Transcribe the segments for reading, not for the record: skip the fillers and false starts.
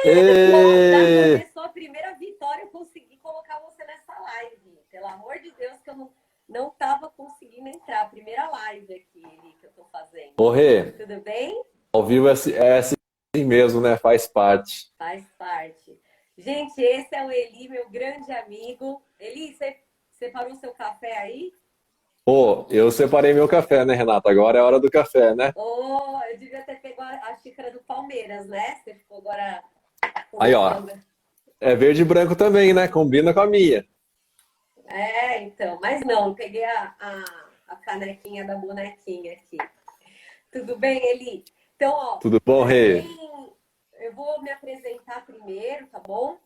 E... Começou a primeira vitória, eu consegui colocar você nessa live. Pelo amor de Deus, que eu não estava conseguindo entrar. A primeira live aqui, Eli, que eu estou fazendo. Ô, Rê, Tudo bem? ao vivo é assim mesmo, né? Faz parte. Faz parte. Gente, esse é o Eli, meu grande amigo. Eli, você separou seu café aí? Pô, eu separei meu café, né, Renata? Agora é a hora do café, né? Oh, eu devia ter pego a xícara do Palmeiras, né? Você ficou agora Aí, ó, colocando. é verde e branco também, né? Combina com a minha. É, então, mas não, peguei a canequinha da bonequinha aqui. Tudo bem, Eli? Então, ó, Tudo bom, para Rê? quem. Eu vou me apresentar primeiro, tá bom?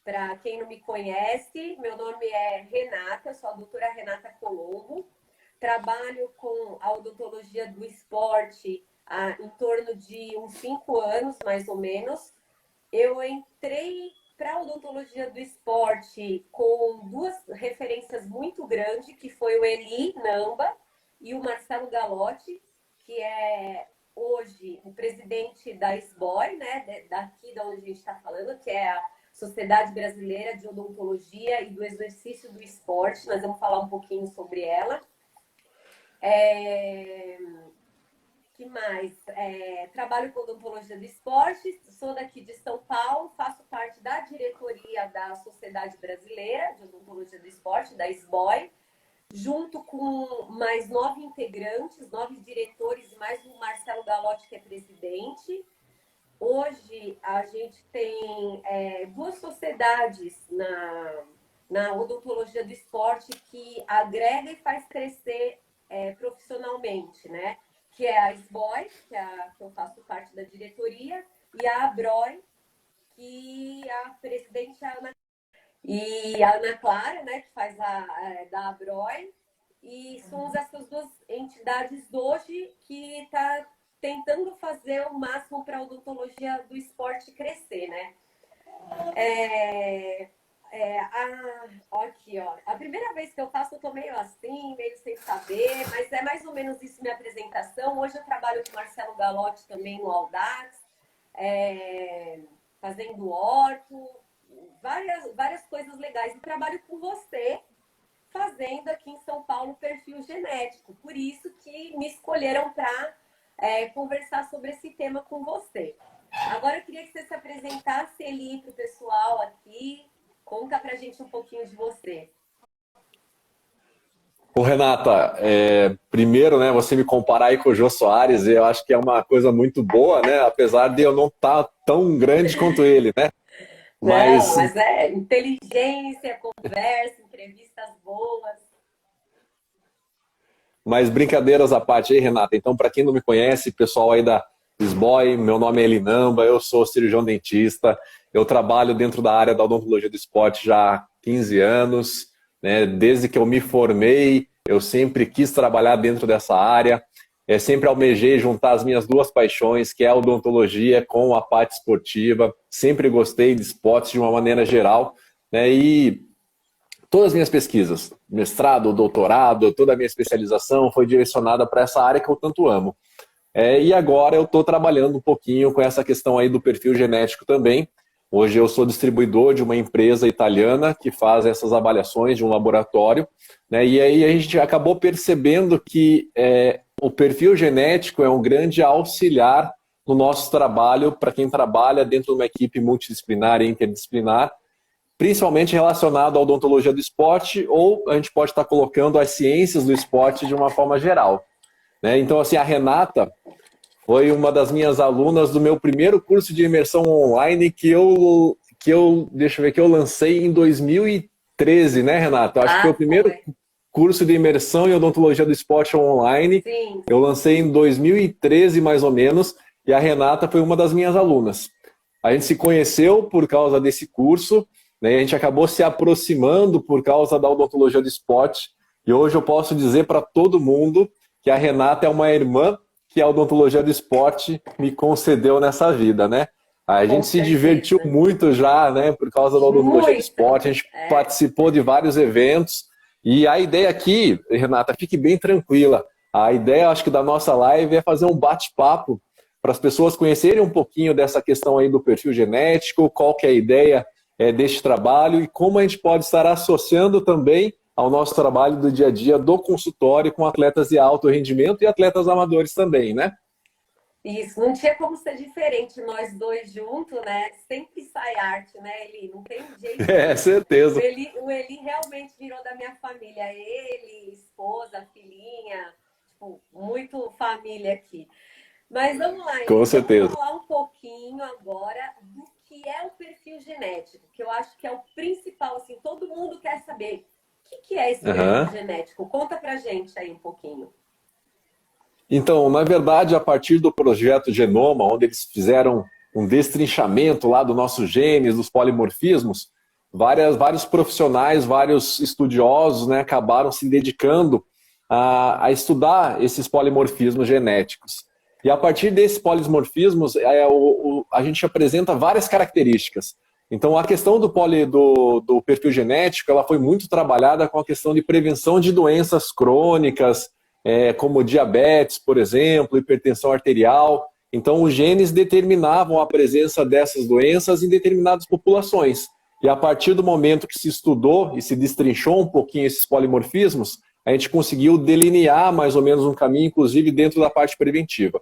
Para quem não me conhece, meu nome é Renata, eu sou a doutora Renata Colombo. Trabalho com a odontologia do esporte há em torno de uns 5 anos, mais ou menos. Eu entrei para a odontologia do esporte com duas referências muito grandes, que foi o Eli Namba e o Marcelo Galotti, que é hoje o presidente da SBOI, né, daqui da onde a gente está falando, que é a Sociedade Brasileira de Odontologia e do Exercício do Esporte. Nós vamos falar um pouquinho sobre ela. Que mais? Trabalho com odontologia do esporte, sou daqui de São Paulo, faço parte da diretoria da Sociedade Brasileira de Odontologia do Esporte, da SBOI, junto com mais 9 integrantes, 9 diretores e mais o Marcelo Galotti, que é presidente. Hoje a gente tem duas sociedades na odontologia do esporte que agrega e faz crescer profissionalmente, né? Que é a SBOI, que eu faço parte da diretoria, e a ABROI, que a presidente é a Ana, e a Ana Clara, né, que faz da ABROI, e somos essas duas entidades hoje que está tentando fazer o máximo para a odontologia do esporte crescer, né? Aqui, ó. A primeira vez que eu faço, eu tô meio assim, meio sem saber, mas é mais ou menos isso minha apresentação. Hoje eu trabalho com o Marcelo Galotti também no Audax, fazendo orto, várias coisas legais. E trabalho com você, fazendo aqui em São Paulo perfil genético. Por isso que me escolheram para conversar sobre esse tema com você. Agora eu queria que você se apresentasse, Eli, para o pessoal aqui. Conta pra gente um pouquinho de você. Ô, Renata, primeiro, né, você me comparar aí com o Jô Soares, eu acho que é uma coisa muito boa, né? Apesar de eu não estar tão grande quanto ele, né? Não, Mas, mas é inteligência, conversa, entrevistas boas. mas brincadeiras à parte aí, Renata. Então, para quem não me conhece, pessoal aí da SBOI, meu nome é Elinamba, eu sou cirurgião dentista, eu trabalho dentro da área da odontologia do esporte já há 15 anos, né? Desde que eu me formei, eu sempre quis trabalhar dentro dessa área, sempre almejei juntar as minhas duas paixões, que é a odontologia com a parte esportiva, sempre gostei de esportes de uma maneira geral, né? E todas as minhas pesquisas, mestrado, doutorado, toda a minha especialização foi direcionada para essa área que eu tanto amo. E agora eu estou trabalhando um pouquinho com essa questão aí do perfil genético também. Hoje eu sou distribuidor de uma empresa italiana que faz essas avaliações de um laboratório, né? E aí a gente acabou percebendo que o perfil genético é um grande auxiliar no nosso trabalho para quem trabalha dentro de uma equipe multidisciplinar e interdisciplinar, principalmente relacionado à odontologia do esporte, ou a gente pode estar colocando as ciências do esporte de uma forma geral, né? Então, assim, a Renata foi uma das minhas alunas do meu primeiro curso de imersão online deixa eu ver, que eu lancei em 2013, né, Renata? Eu acho que foi o primeiro Foi. curso de imersão em odontologia do esporte online. Sim. Eu lancei em 2013, mais ou menos, e a Renata foi uma das minhas alunas. A gente se conheceu por causa desse curso, né? A gente acabou se aproximando por causa da odontologia do esporte, e hoje eu posso dizer para todo mundo que a Renata é uma irmã que a odontologia do esporte me concedeu nessa vida, né? A Com gente se divertiu certeza. muito já, né, por causa da odontologia do Muito. esporte, a gente participou de vários eventos, e a ideia aqui, Renata, fique bem tranquila, a ideia, acho que da nossa live é fazer um bate-papo para as pessoas conhecerem um pouquinho dessa questão aí do perfil genético, qual que é a ideia deste trabalho e como a gente pode estar associando também ao nosso trabalho do dia a dia do consultório com atletas de alto rendimento e atletas amadores também, né? Isso, não tinha como ser diferente nós dois juntos, né? Sempre sai arte, né, Eli? Não tem jeito. É, certeza. O Eli realmente virou da minha família. Ele, esposa, filhinha, tipo, muito família aqui. Mas vamos lá, Com certeza. Vamos falar um pouquinho agora do que é o perfil genético, que eu acho que é o principal, assim, todo mundo quer saber. O que é esse perfil genético? Conta pra gente aí um pouquinho. Então, na verdade, a partir do projeto Genoma, onde eles fizeram um destrinchamento lá dos nossos genes, dos polimorfismos, vários profissionais, vários estudiosos, né, acabaram se dedicando a estudar esses polimorfismos genéticos. E a partir desses polimorfismos, a gente apresenta várias características. Então, a questão do perfil genético, ela foi muito trabalhada com a questão de prevenção de doenças crônicas, como diabetes, por exemplo, hipertensão arterial. Então, os genes determinavam a presença dessas doenças em determinadas populações. E a partir do momento que se estudou e se destrinchou um pouquinho esses polimorfismos, a gente conseguiu delinear mais ou menos um caminho, inclusive dentro da parte preventiva.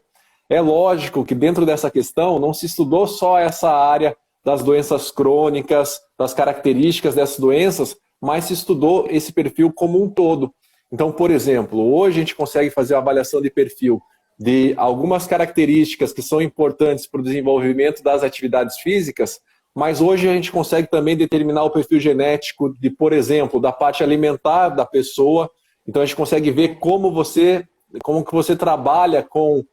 É lógico que dentro dessa questão não se estudou só essa área das doenças crônicas, das características dessas doenças, mas se estudou esse perfil como um todo. Então, por exemplo, hoje a gente consegue fazer a avaliação de perfil de algumas características que são importantes para o desenvolvimento das atividades físicas, mas hoje a gente consegue também determinar o perfil genético de, por exemplo, da parte alimentar da pessoa. Então a gente consegue ver como que você trabalha com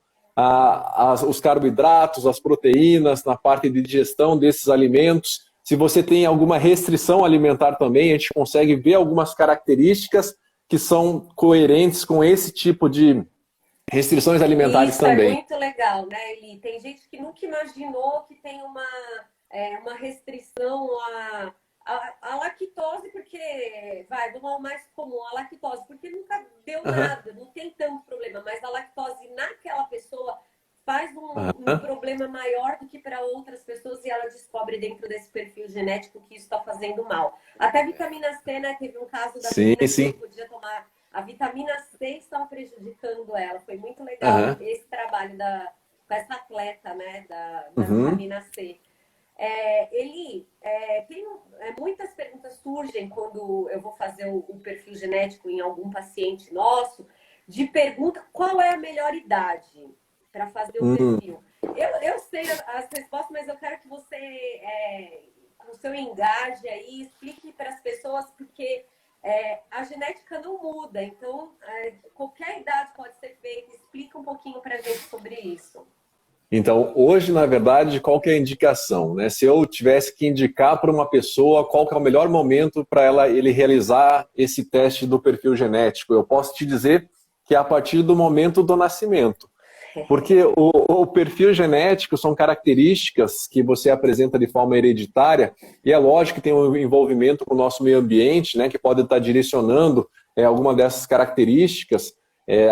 os carboidratos, as proteínas, na parte de digestão desses alimentos. Se você tem alguma restrição alimentar também, a gente consegue ver algumas características que são coerentes com esse tipo de restrições alimentares também. Isso é muito legal, né, Eli? Tem gente que nunca imaginou que tem uma restrição à lactose, porque, vamos ao mais comum, a lactose, porque nunca deu nada, não tem tanto problema, mas a lactose naquela pessoa faz um problema maior do que para outras pessoas e ela descobre dentro desse perfil genético que isso está fazendo mal. Até vitamina C, né? Teve um caso da menina que podia tomar a vitamina C e estava prejudicando ela. Foi muito legal esse trabalho com essa atleta, né? Da vitamina C. Eli, muitas perguntas surgem quando eu vou fazer o perfil genético em algum paciente nosso, de pergunta qual é a melhor idade para fazer o perfil. Eu sei as respostas, mas eu quero que você, com o seu engaje aí, explique para as pessoas, porque a genética não muda, então qualquer idade pode ser feita. Explica um pouquinho para a gente sobre isso. Então, hoje, na verdade, qual que é a indicação, né? Se eu tivesse que indicar para uma pessoa qual que é o melhor momento para ele realizar esse teste do perfil genético, eu posso te dizer que é a partir do momento do nascimento. Porque o perfil genético são características que você apresenta de forma hereditária, e é lógico que tem um envolvimento com o nosso meio ambiente, né, que pode estar direcionando alguma dessas características,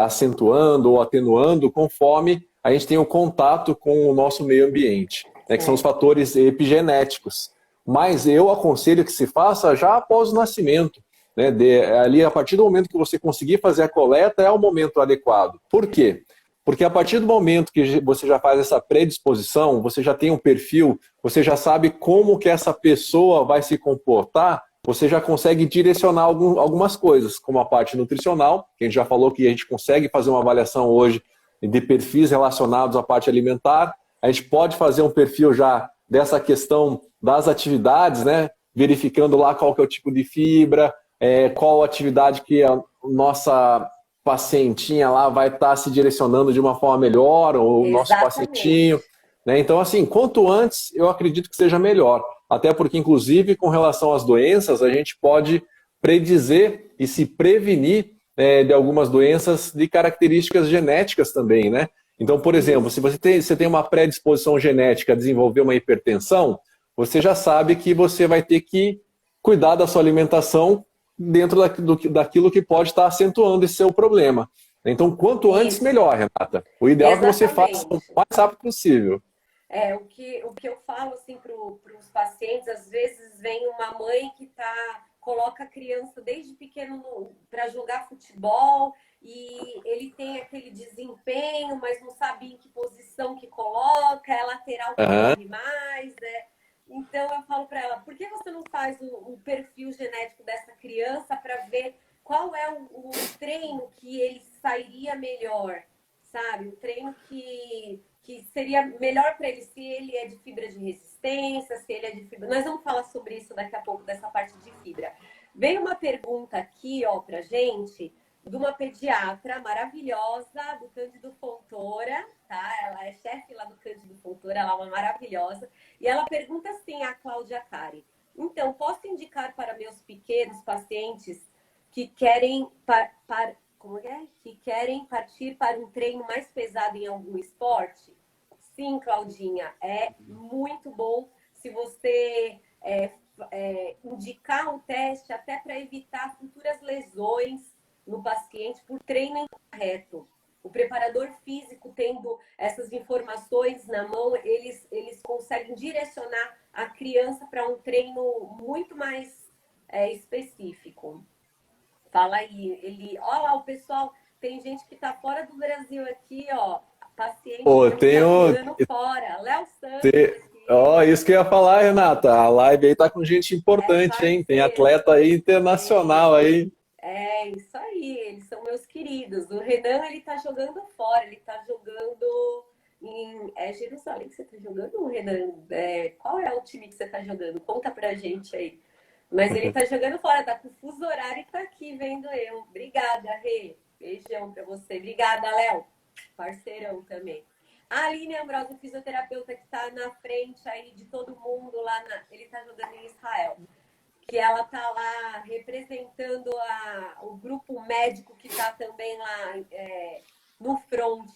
acentuando ou atenuando, conforme a gente tem o contato com o nosso meio ambiente, né, que são os fatores epigenéticos. Mas eu aconselho que se faça já após o nascimento. Né, ali, a partir do momento que você conseguir fazer a coleta, é o momento adequado. Por quê? Porque a partir do momento que você já faz essa predisposição, você já tem um perfil, você já sabe como que essa pessoa vai se comportar, você já consegue direcionar algumas coisas, como a parte nutricional, que a gente já falou que a gente consegue fazer uma avaliação hoje de perfis relacionados à parte alimentar. A gente pode fazer um perfil já dessa questão das atividades, né? Verificando lá qual que é o tipo de fibra, qual atividade que a nossa pacientinha lá vai estar se direcionando de uma forma melhor, ou o nosso pacientinho. Né? Então, assim, quanto antes, eu acredito que seja melhor. Até porque, inclusive, com relação às doenças, a gente pode predizer e se prevenir de algumas doenças de características genéticas também, né? Então, por exemplo, se você tem uma predisposição genética a desenvolver uma hipertensão, você já sabe que você vai ter que cuidar da sua alimentação dentro daquilo que pode estar acentuando esse seu problema. Então, quanto antes, Isso, melhor, Renata. O ideal é que você faça o exatamente. mais rápido possível. O que eu falo assim para os pacientes, às vezes vem uma mãe que coloca a criança desde pequeno para jogar futebol e ele tem aquele desempenho, mas não sabe em que posição que coloca, é lateral que Aham. corre mais, né? Então eu falo para ela, por que você não faz o perfil genético dessa criança para ver qual é o treino que ele sairia melhor, sabe? O treino que seria melhor para ele, se ele é de fibra de resistência, se ele é de fibra. Nós vamos falar sobre isso daqui a pouco, dessa parte de fibra. Veio uma pergunta aqui, ó, pra gente, de uma pediatra maravilhosa do Cândido Fontoura, tá? Ela é chefe lá do Cândido Fontoura, ela é uma maravilhosa. E ela pergunta assim, a Cláudia Cari. Então, posso indicar para meus pequenos pacientes que querem como é? Que querem partir para um treino mais pesado em algum esporte? Sim, Claudinha, é muito bom se você indicar um teste até para evitar futuras lesões no paciente por treino incorreto. O preparador físico, tendo essas informações na mão, eles conseguem direcionar a criança para um treino muito mais específico. Fala aí, olha lá o pessoal, tem gente que está fora do Brasil aqui, ó, paciente Pô, meu que está tenho. jogando fora, Léo Santos te- aqui, Ó, isso que eu ia falar, Renata. A live aí tá com gente é importante, hein? Tem parceiro, atleta aí internacional aí. é isso aí, eles são meus queridos. O Renan, ele tá jogando fora, ele tá jogando Jerusalém que você tá jogando, Renan? Qual é o time que você tá jogando? Conta pra gente aí. Mas ele tá jogando fora, tá com fuso horário e tá aqui vendo eu. Obrigada, Rê. Beijão pra você. Obrigada, Léo. Parceirão também. A Aline Ambrosio, fisioterapeuta que tá na frente aí de todo mundo lá ele tá jogando em Israel. Que ela tá lá representando o grupo médico que tá também lá no front.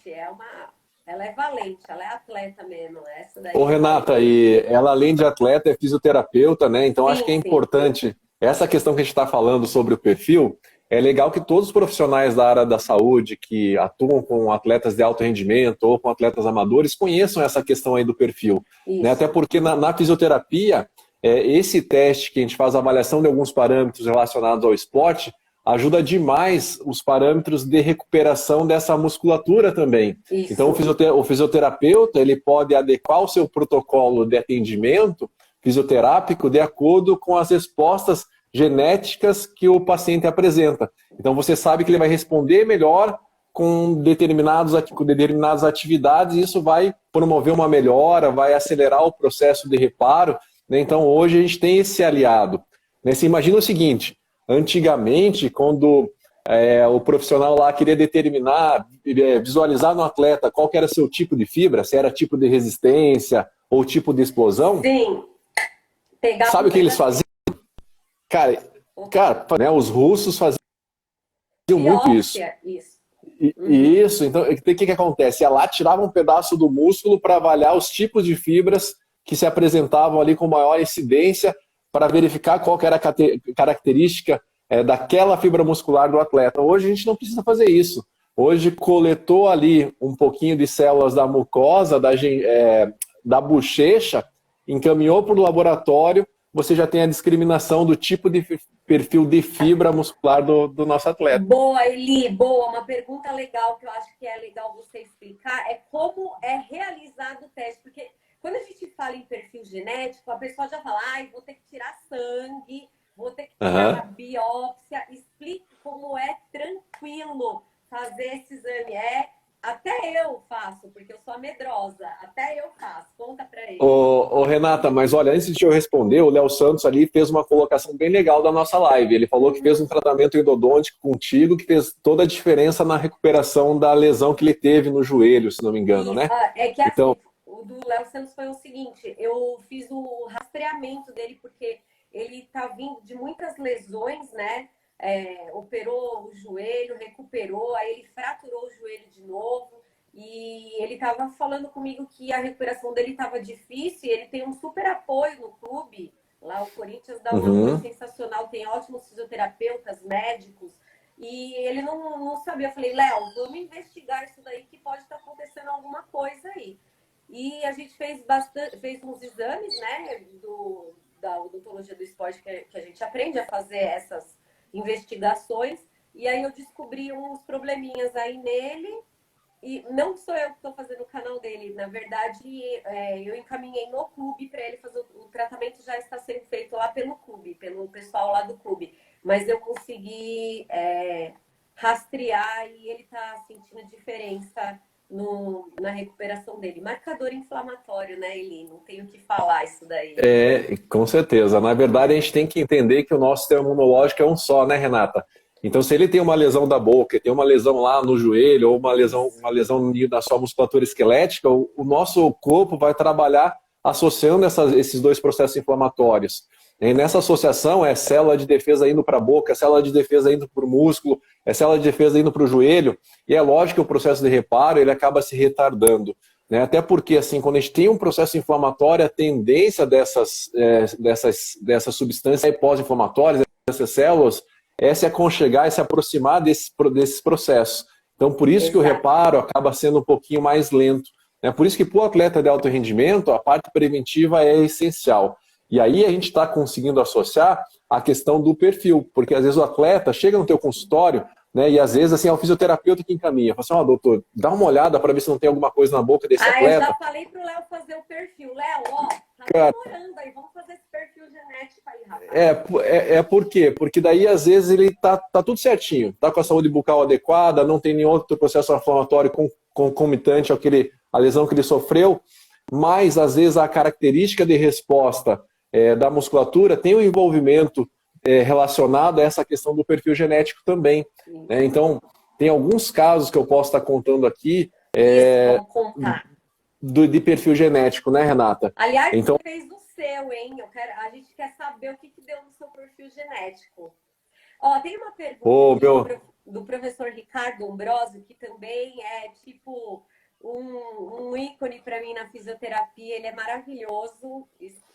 Ela é valente, ela é atleta mesmo. Essa Ô, daí é Renata, valente. e ela, além de atleta, é fisioterapeuta, né? Então, acho que Sim, é sim. importante, essa questão que a gente está falando sobre o perfil, é legal que todos os profissionais da área da saúde que atuam com atletas de alto rendimento ou com atletas amadores conheçam essa questão aí do perfil, né? Até Isso. porque na fisioterapia, esse teste que a gente faz a avaliação de alguns parâmetros relacionados ao esporte, ajuda demais os parâmetros de recuperação dessa musculatura também. Então, Isso. o fisioterapeuta ele pode adequar o seu protocolo de atendimento fisioterápico de acordo com as respostas genéticas que o paciente apresenta. Então, você sabe que ele vai responder melhor com determinadas atividades e isso vai promover uma melhora, vai acelerar o processo de reparo, né? Então, hoje a gente tem esse aliado, né? Você imagina o seguinte, antigamente, quando o profissional lá queria determinar, visualizar no atleta qual que era seu tipo de fibra, se era tipo de resistência ou tipo de explosão, Sim. Pegava sabe um o que eles pedacinho. faziam? Cara, né, os russos faziam muito isso. Biópsia, isso. E Uhum. isso, então, o que acontece? Ia lá, tirava um pedaço do músculo para avaliar os tipos de fibras que se apresentavam ali com maior incidência para verificar qual que era a característica daquela fibra muscular do atleta. Hoje a gente não precisa fazer isso. Hoje coletou ali um pouquinho de células da mucosa, da bochecha, encaminhou para o laboratório, você já tem a discriminação do tipo de perfil de fibra muscular do nosso atleta. Boa, Eli, boa. Uma pergunta legal que eu acho que é legal você explicar é como é realizado o teste. Porque quando a gente fala em perfil genético, a pessoa já fala, vou ter que tirar sangue, vou ter que tirar biópsia. Explique como é tranquilo fazer esse exame. Até eu faço, porque eu sou medrosa. Até eu faço. Conta pra ele. Renata, mas olha, antes de eu responder, o Léo Santos ali fez uma colocação bem legal da nossa live. Ele falou que fez um tratamento endodôntico contigo, que fez toda a diferença na recuperação da lesão que ele teve no joelho, se não me engano, Isso. né? É que Então, assim, o do Léo Santos foi o seguinte, eu fiz o rastreamento dele porque ele tá vindo de muitas lesões, né? Operou o joelho, recuperou, aí ele fraturou o joelho de novo e ele tava falando comigo que a recuperação dele tava difícil e ele tem um super apoio no clube. Lá o Corinthians dá um apoio uhum. sensacional, tem ótimos fisioterapeutas, médicos, E ele não sabia. Eu falei, Léo, vamos investigar isso daí que pode estar acontecendo alguma coisa aí. E a gente fez uns exames, né, da odontologia do esporte que a gente aprende a fazer essas investigações. E aí eu descobri uns probleminhas aí nele. E não sou eu que estou fazendo o canal dele. Na verdade, eu encaminhei no clube para ele fazer o tratamento, já está sendo feito lá pelo clube, pelo pessoal lá do clube. Mas eu consegui rastrear e ele está sentindo diferença na recuperação dele. Marcador inflamatório, né, Eli? Não tenho o que falar isso daí. Com certeza. Na verdade, a gente tem que entender que o nosso sistema imunológico é um só, né, Renata? Então, se ele tem uma lesão da boca, tem uma lesão lá no joelho, ou uma lesão na sua musculatura esquelética, o nosso corpo vai trabalhar associando esses dois processos inflamatórios. E nessa associação é célula de defesa indo para a boca, é célula de defesa indo para o músculo, é célula de defesa indo para o joelho, e é lógico que o processo de reparo ele acaba se retardando. Né? Até porque, assim, quando a gente tem um processo inflamatório, a tendência dessas substâncias pós-inflamatórias, dessas células, é se aconchegar, é se aproximar desses processos. Então, por isso que o reparo acaba sendo um pouquinho mais lento. Né? Por isso que, para o atleta de alto rendimento, a parte preventiva é essencial. E aí a gente está conseguindo associar a questão do perfil, porque às vezes o atleta chega no teu consultório, né, e às vezes assim, é o fisioterapeuta que encaminha. Fala assim, doutor, dá uma olhada para ver se não tem alguma coisa na boca desse atleta. Eu já falei pro Léo fazer o perfil. Léo, tá demorando aí, vamos fazer esse perfil genético aí, rapaz. Por quê? Porque daí às vezes ele tá tudo certinho, tá com a saúde bucal adequada, não tem nenhum outro processo inflamatório concomitante à lesão que ele sofreu, mas às vezes a característica de resposta da musculatura tem um envolvimento relacionado a essa questão do perfil genético também. Né? Então, tem alguns casos que eu posso estar contando aqui de perfil genético, né, Renata? Aliás, você fez do seu, hein? A gente quer saber o que deu no seu perfil genético. Tem uma pergunta do professor Ricardo Ambrosio, que também é tipo um ícone para mim na fisioterapia. Ele é maravilhoso,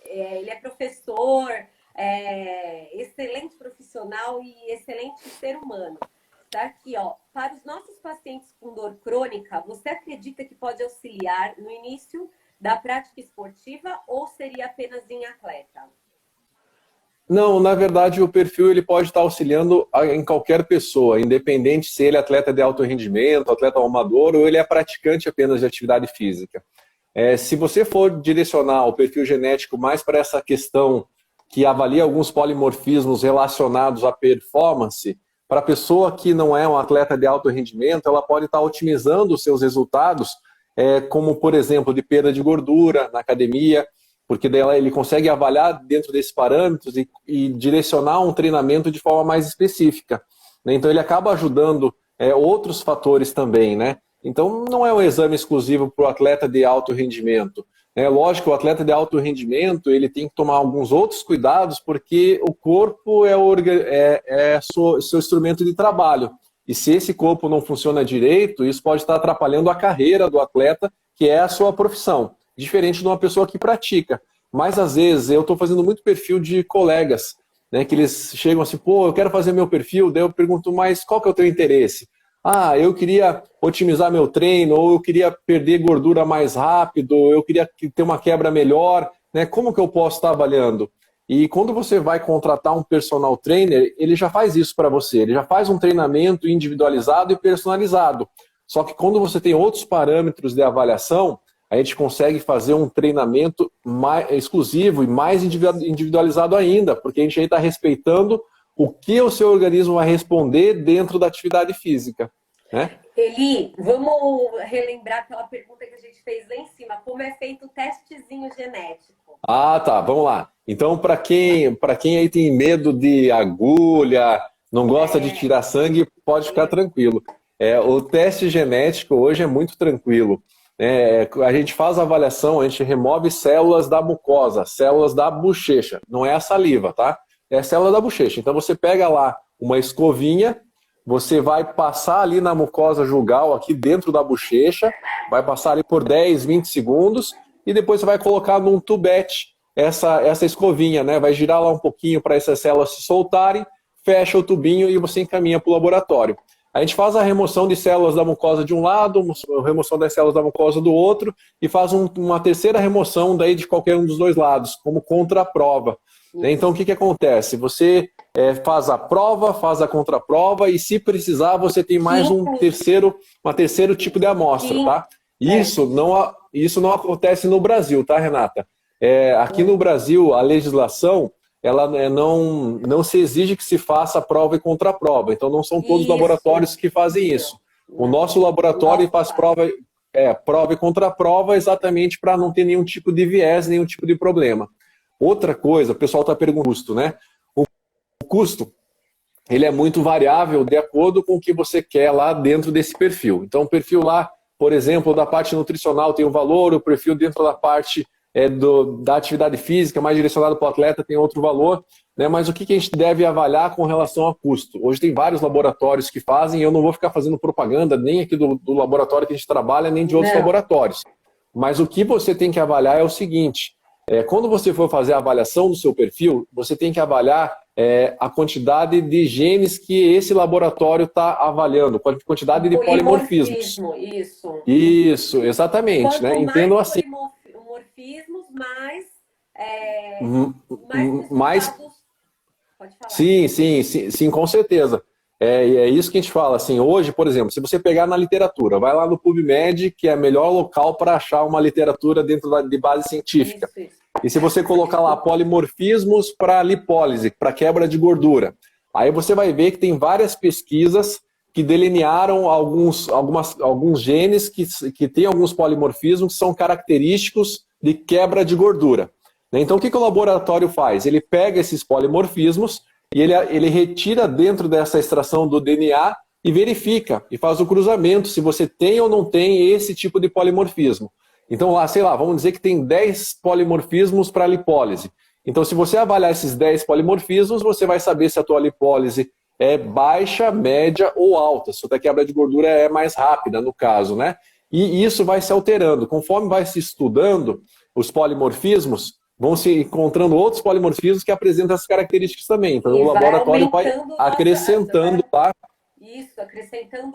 ele é professor, excelente profissional e excelente ser humano. Tá aqui, para os nossos pacientes com dor crônica, você acredita que pode auxiliar no início da prática esportiva ou seria apenas em atleta? Não, na verdade o perfil ele pode estar auxiliando em qualquer pessoa, independente se ele é atleta de alto rendimento, atleta amador ou ele é praticante apenas de atividade física. Se você for direcionar o perfil genético mais para essa questão que avalia alguns polimorfismos relacionados à performance, para a pessoa que não é um atleta de alto rendimento, ela pode estar otimizando os seus resultados, como por exemplo de perda de gordura na academia, porque daí ele consegue avaliar dentro desses parâmetros e direcionar um treinamento de forma mais específica. Né? Então ele acaba ajudando outros fatores também. Né? Então não é um exame exclusivo para o atleta de alto rendimento. Lógico, o atleta de alto rendimento ele tem que tomar alguns outros cuidados, porque o corpo é seu instrumento de trabalho. E se esse corpo não funciona direito, isso pode estar atrapalhando a carreira do atleta, que é a sua profissão. Diferente de uma pessoa que pratica. Mas às vezes eu estou fazendo muito perfil de colegas, né, que eles chegam assim, eu quero fazer meu perfil, daí eu pergunto, mas qual que é o teu interesse? Eu queria otimizar meu treino, ou eu queria perder gordura mais rápido, eu queria ter uma quebra melhor, né? Como que eu posso estar avaliando? E quando você vai contratar um personal trainer, ele já faz isso para você, ele já faz um treinamento individualizado e personalizado. Só que quando você tem outros parâmetros de avaliação, a gente consegue fazer um treinamento mais exclusivo e mais individualizado ainda, porque a gente aí está respeitando o que o seu organismo vai responder dentro da atividade física. Né? Eli, vamos relembrar aquela pergunta que a gente fez lá em cima. Como é feito o testezinho genético? Tá, vamos lá. Então, para quem aí tem medo de agulha, não gosta de tirar sangue, pode ficar tranquilo. O teste genético hoje é muito tranquilo. A gente faz a avaliação, a gente remove células da mucosa, células da bochecha. Não é a saliva, tá? É a célula da bochecha. Então você pega lá uma escovinha, você vai passar ali na mucosa jugal, aqui dentro da bochecha, vai passar ali por 10, 20 segundos, e depois você vai colocar num tubete essa escovinha, né? Vai girar lá um pouquinho para essas células se soltarem, fecha o tubinho e você encaminha para o laboratório. A gente faz a remoção de células da mucosa de um lado, remoção das células da mucosa do outro, e faz uma terceira remoção daí de qualquer um dos dois lados, como contraprova. Então, o que acontece? Você faz a prova, faz a contraprova, e se precisar, você tem mais um terceiro tipo de amostra, tá? Isso não acontece no Brasil, tá, Renata? Aqui no Brasil, a legislação, ela não se exige que se faça prova e contraprova. Então, não são todos os laboratórios que fazem isso. O nosso laboratório faz prova e contraprova exatamente para não ter nenhum tipo de viés, nenhum tipo de problema. Outra coisa, o pessoal está perguntando o custo, né? O custo, ele é muito variável de acordo com o que você quer lá dentro desse perfil. Então, o perfil lá, por exemplo, da parte nutricional tem um valor, o perfil dentro da parte da atividade física, mais direcionado para o atleta, tem outro valor, né? Mas o que a gente deve avaliar com relação a custo? Hoje tem vários laboratórios que fazem, eu não vou ficar fazendo propaganda nem aqui do laboratório que a gente trabalha, nem de outros laboratórios. Mas o que você tem que avaliar é o seguinte, quando você for fazer a avaliação do seu perfil, você tem que avaliar a quantidade de genes que esse laboratório está avaliando, quantidade de polimorfismos. Isso, exatamente. Quanto né? Entendo assim. Polimorfismos, mais Pode falar. Sim, com certeza. É isso que a gente fala. Assim, hoje, por exemplo, se você pegar na literatura, vai lá no PubMed, que é o melhor local para achar uma literatura dentro de base científica. Isso. E se você colocar lá polimorfismos para lipólise, para quebra de gordura, aí você vai ver que tem várias pesquisas que delinearam alguns genes que têm alguns polimorfismos que são característicos de quebra de gordura. Então, o que o laboratório faz? Ele pega esses polimorfismos e ele retira dentro dessa extração do DNA e verifica, e faz o cruzamento se você tem ou não tem esse tipo de polimorfismo. Então, lá, sei lá, vamos dizer que tem 10 polimorfismos para lipólise. Então, se você avaliar esses 10 polimorfismos, você vai saber se a tua lipólise é baixa, média ou alta. Se a tua quebra de gordura é mais rápida, no caso, né? E isso vai se alterando. Conforme vai se estudando os polimorfismos, vão se encontrando outros polimorfismos que apresentam essas características também. Então, o laboratório vai acrescentando lá. Isso, acrescentando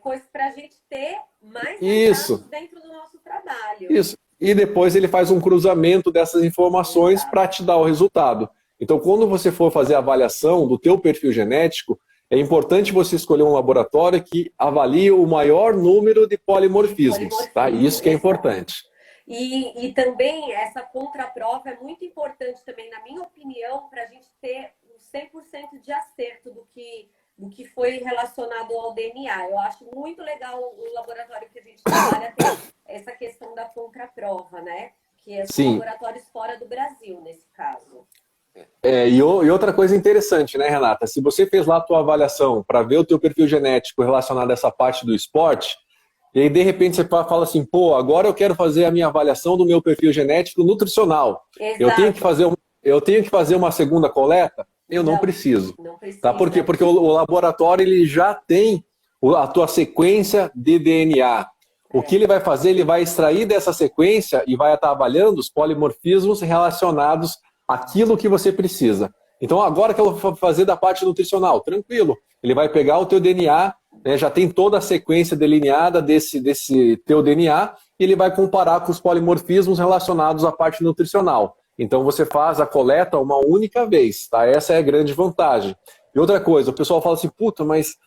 coisas para a gente ter mais dados dentro do nosso trabalho. Isso. E depois ele faz um cruzamento dessas informações para te dar o resultado. Então, quando você for fazer a avaliação do teu perfil genético, é importante você escolher um laboratório que avalie o maior número de polimorfismos. Tá? Isso que é importante. E também essa contraprova é muito importante também, na minha opinião, para a gente ter um 100% de acerto do que foi relacionado ao DNA. Eu acho muito legal o laboratório que a gente trabalha ter essa questão da contraprova, né? Que são laboratórios fora do Brasil, nesse caso. E outra coisa interessante, né, Renata? Se você fez lá a tua avaliação para ver o teu perfil genético relacionado a essa parte do esporte, e aí de repente você fala assim, pô, agora eu quero fazer a minha avaliação do meu perfil genético nutricional. Exato. Eu tenho que fazer uma segunda coleta? Eu não preciso. Não precisa. Tá? Por quê? Porque o laboratório ele já tem a tua sequência de DNA. O que ele vai fazer? Ele vai extrair dessa sequência e vai estar avaliando os polimorfismos relacionados àquilo que você precisa. Então, agora que eu vou fazer da parte nutricional, tranquilo. Ele vai pegar o teu DNA, né, já tem toda a sequência delineada desse teu DNA, e ele vai comparar com os polimorfismos relacionados à parte nutricional. Então, você faz a coleta uma única vez, tá? Essa é a grande vantagem. E outra coisa, o pessoal fala assim, puta, mas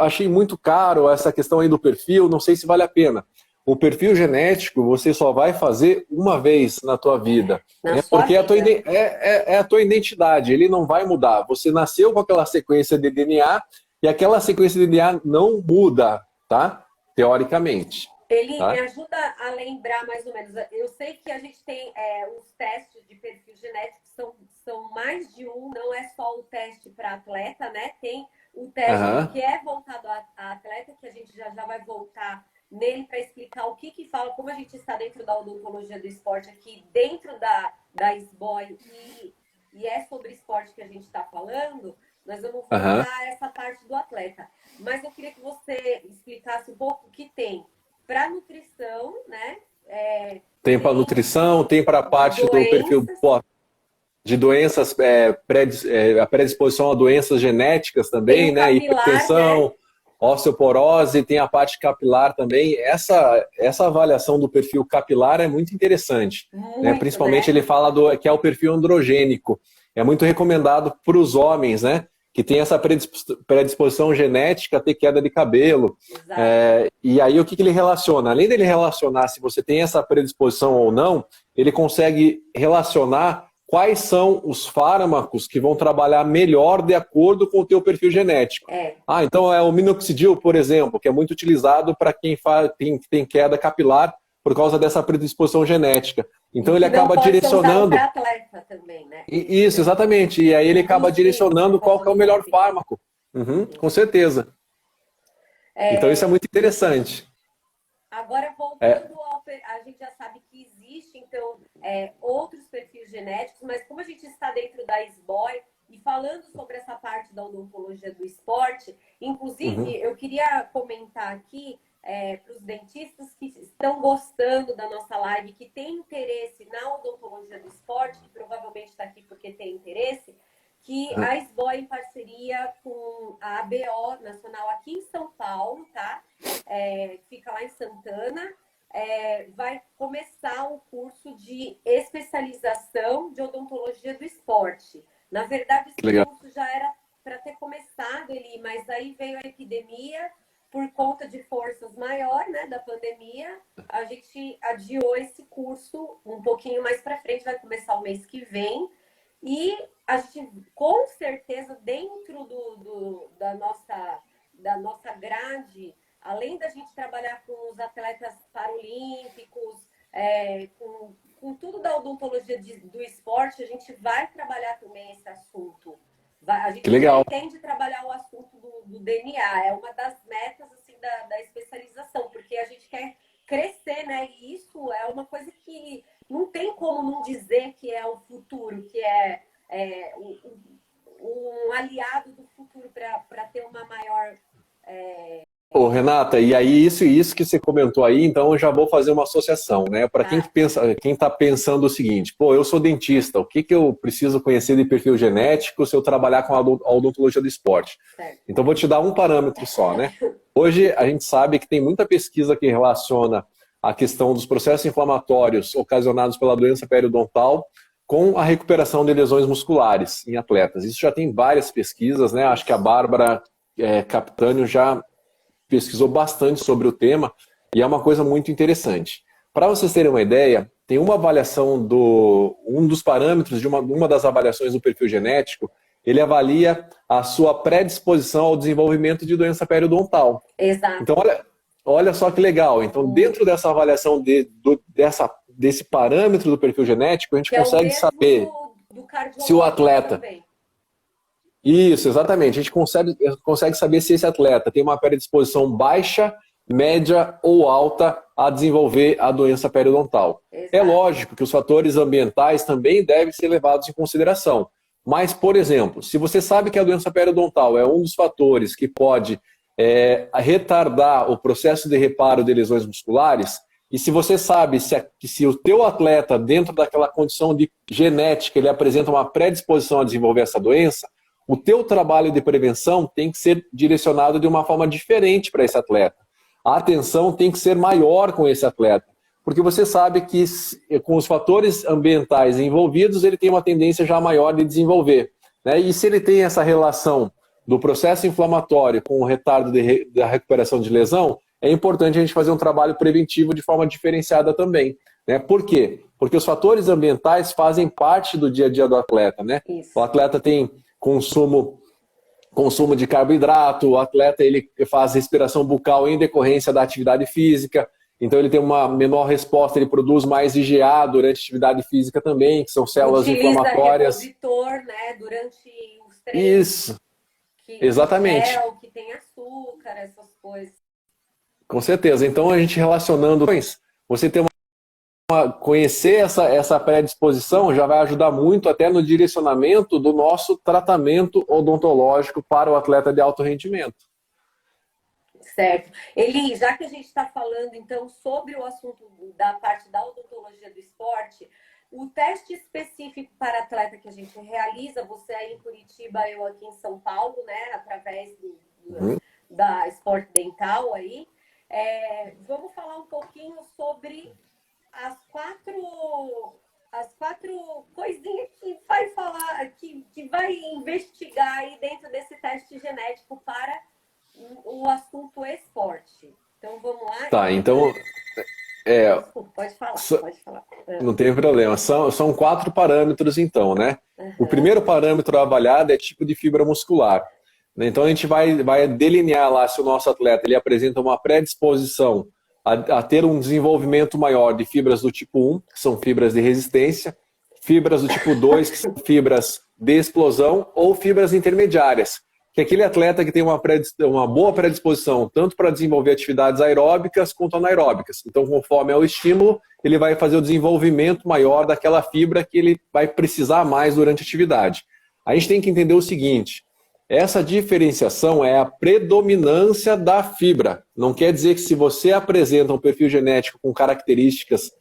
achei muito caro essa questão aí do perfil, não sei se vale a pena. O perfil genético você só vai fazer uma vez na tua vida. Porque é a tua identidade, ele não vai mudar. Você nasceu com aquela sequência de DNA e aquela sequência de DNA não muda, tá? Teoricamente. Ele me ajuda a lembrar mais ou menos. Eu sei que a gente tem os testes de perfil genético, são mais de um, não é só o teste para atleta, né? Tem o teste que é voltado a atleta, que a gente já vai voltar nele para explicar o que fala, como a gente está dentro da odontologia do esporte aqui, dentro da SBOI, e é sobre esporte que a gente está falando, nós vamos voltar essa parte do atleta. Mas eu queria que você explicasse um pouco o que tem para nutrição, né? Tem para nutrição, tem para a parte do perfil de doenças, a predisposição a doenças genéticas também, Tem o né? capilar, Hipertensão, né? osteoporose, tem a parte capilar também. Essa avaliação do perfil capilar é muito interessante, né? Muito, Principalmente né? ele fala que é o perfil androgênico. É muito recomendado para os homens, né? Que tem essa predisposição genética a ter queda de cabelo. Exato. E aí o que ele relaciona? Além dele relacionar se você tem essa predisposição ou não, ele consegue relacionar quais são os fármacos que vão trabalhar melhor de acordo com o teu perfil genético. É. Então é o minoxidil, por exemplo, que é muito utilizado para quem tem queda capilar por causa dessa predisposição genética. Então E ele que não acaba pode ser usado direcionando. para atleta também, né? Isso, exatamente. E aí ele acaba Induzir direcionando por qual conta que é o do melhor doping. fármaco. Uhum, com certeza. Então isso é É, muito interessante. agora, É, voltando a gente já sabe que existe, então, outros perfis genéticos, mas como a gente está dentro da SBOI e falando sobre essa parte da odontologia do esporte, inclusive, uhum, eu queria comentar aqui para os dentistas que estão gostando da nossa live, que têm interesse na odontologia do esporte, que provavelmente está aqui porque tem interesse, que uhum. a SBOI, em parceria com a ABO Nacional aqui em São Paulo, tá? Fica lá em Santana, vai começar um curso de especialização de odontologia do esporte. Na verdade, Que esse legal. curso já era para ter começado ali, mas aí veio a epidemia, por conta de forças maior, né, da pandemia, a gente adiou esse curso um pouquinho mais para frente, vai começar o mês que vem. E a gente, com certeza, dentro da nossa grade, além da gente trabalhar com os atletas paralímpicos, com tudo da odontologia do esporte, a gente vai trabalhar também esse assunto. A Que gente legal. pretende trabalhar o assunto do DNA, é uma das metas assim, da especialização, porque a gente quer crescer, né? E isso é uma coisa que não tem como não dizer que é o futuro, que um aliado do futuro para ter uma maior. Ô, Renata, e aí isso que você comentou aí, então eu já vou fazer uma associação, né? Para quem que Tá, pensa, quem está pensando o seguinte, pô, eu sou dentista, o que que eu preciso conhecer de perfil genético se eu trabalhar com a odontologia do esporte? certo. Então vou te dar um parâmetro só, né? Hoje a gente sabe que tem muita pesquisa que relaciona a questão dos processos inflamatórios ocasionados pela doença periodontal com a recuperação de lesões musculares em atletas. Isso já tem várias pesquisas, né? Acho que a Isso. Bárbara Capitânio já pesquisou bastante sobre o tema e é uma coisa muito interessante. Para vocês terem uma ideia, tem uma avaliação um dos parâmetros de uma das avaliações do perfil genético, ele avalia a sua predisposição ao desenvolvimento de doença periodontal. Então, Exato. olha só que legal. Então, dentro dessa avaliação desse parâmetro do perfil genético, a gente Que é o consegue mesmo saber do se o cardiológico atleta. também. Isso, exatamente. A gente consegue saber se esse atleta tem uma predisposição baixa, média ou alta a desenvolver a doença periodontal. É Exato. lógico que os fatores ambientais também devem ser levados em consideração. Mas, por exemplo, se você sabe que a doença periodontal é um dos fatores que pode retardar o processo de reparo de lesões musculares, e se você sabe que se o teu atleta, dentro daquela condição de genética, ele apresenta uma predisposição a desenvolver essa doença, o teu trabalho de prevenção tem que ser direcionado de uma forma diferente para esse atleta. A atenção tem que ser maior com esse atleta, porque você sabe que com os fatores ambientais envolvidos, ele tem uma tendência já maior de desenvolver, né? E se ele tem essa relação do processo inflamatório com o retardo da recuperação de lesão, é importante a gente fazer um trabalho preventivo de forma diferenciada também, né? Por quê? Porque os fatores ambientais fazem parte do dia a dia do atleta, né? O Isso. atleta tem consumo de carboidrato, o atleta ele faz respiração bucal em decorrência da atividade física, então ele tem uma menor resposta, ele produz mais IgA durante a atividade física também, que são células Utiliza inflamatórias. repositor, né, durante os treinos, Isso, que exatamente, gel, que tem açúcar, essas coisas. com certeza. Então a gente relacionando, você tem conhecer essa predisposição já vai ajudar muito até no direcionamento do nosso tratamento odontológico para o atleta de alto rendimento. Certo. Eli, já que a gente está falando, então, sobre o assunto da parte da odontologia do esporte, O teste específico para atleta que a gente realiza, você aí em Curitiba, eu aqui em São Paulo, né, através da Sport Dental aí. Vamos falar um pouquinho sobre as quatro coisinhas que vai falar, que vai investigar aí dentro desse teste genético para o assunto esporte. Então, vamos lá. Tá, então... Desculpa, pode falar. Não tem problema. São 4 parâmetros, então, né? O primeiro parâmetro avaliado é tipo de fibra muscular. Né? Então, a gente vai delinear lá se o nosso atleta ele apresenta uma predisposição a ter um desenvolvimento maior de fibras do tipo 1, que são fibras de resistência, fibras do tipo 2, que são fibras de explosão, ou fibras intermediárias, que é aquele atleta que tem uma boa predisposição tanto para desenvolver atividades aeróbicas quanto anaeróbicas. Então, conforme é o estímulo, ele vai fazer o desenvolvimento maior daquela fibra que ele vai precisar mais durante a atividade. A gente tem que entender o seguinte: essa diferenciação é a predominância da fibra. Não quer dizer que se você apresenta um perfil genético com características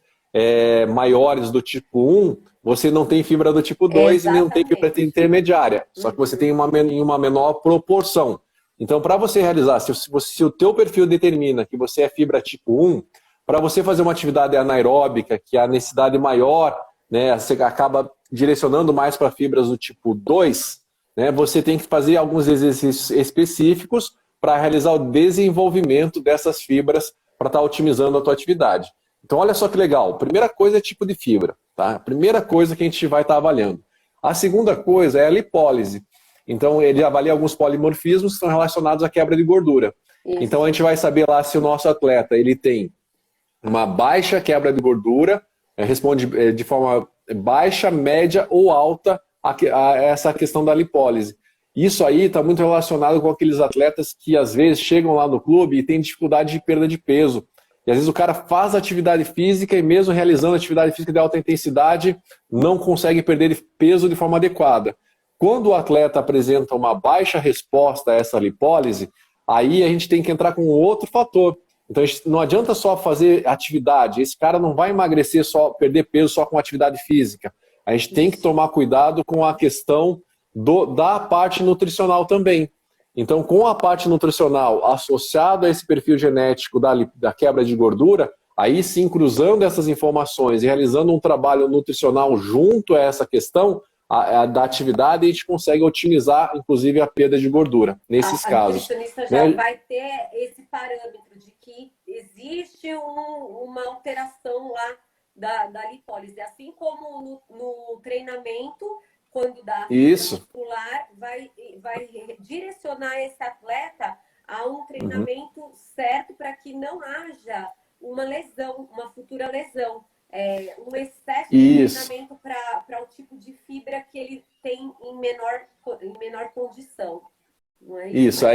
maiores do tipo 1, você não tem fibra do tipo 2 e não tem fibra intermediária. Só que você tem em uma menor proporção. Então, para você realizar, se o teu perfil determina que você é fibra tipo 1, para você fazer uma atividade anaeróbica, que a necessidade maior, né, você acaba direcionando mais para fibras do tipo 2, né, você tem que fazer alguns exercícios específicos para realizar o desenvolvimento dessas fibras para estar otimizando a tua atividade. Então, olha só que legal. Primeira coisa é tipo de fibra. Tá? A primeira coisa que a gente vai estar avaliando. A segunda coisa é a lipólise. Então, ele avalia alguns polimorfismos que são relacionados à quebra de gordura. Isso. Então, a gente vai saber lá se o nosso atleta ele tem uma baixa quebra de gordura, responde de forma baixa, média ou alta a essa questão da lipólise. Isso aí está muito relacionado com aqueles atletas que às vezes chegam lá no clube e têm dificuldade de perda de peso. E às vezes o cara faz atividade física e mesmo realizando atividade física de alta intensidade, não consegue perder peso de forma adequada. Quando o atleta apresenta uma baixa resposta a essa lipólise, aí a gente tem que entrar com outro fator. Então não adianta só fazer atividade, esse cara não vai emagrecer só, perder peso só com atividade física. A gente tem que tomar cuidado com a questão da parte nutricional também. Então, com a parte nutricional associada a esse perfil genético da quebra de gordura, aí sim, cruzando essas informações e realizando um trabalho nutricional junto a essa questão da atividade, a gente consegue otimizar, inclusive, a perda de gordura, nesses casos. A nutricionista já vai ter esse parâmetro de que existe uma alteração lá da lipólise. Assim como no treinamento, quando dá muscular, vai direcionar esse atleta a um treinamento certo para que não haja uma lesão, uma futura lesão. Um excesso de treinamento para o tipo de fibra que ele tem em menor condição. Não é isso?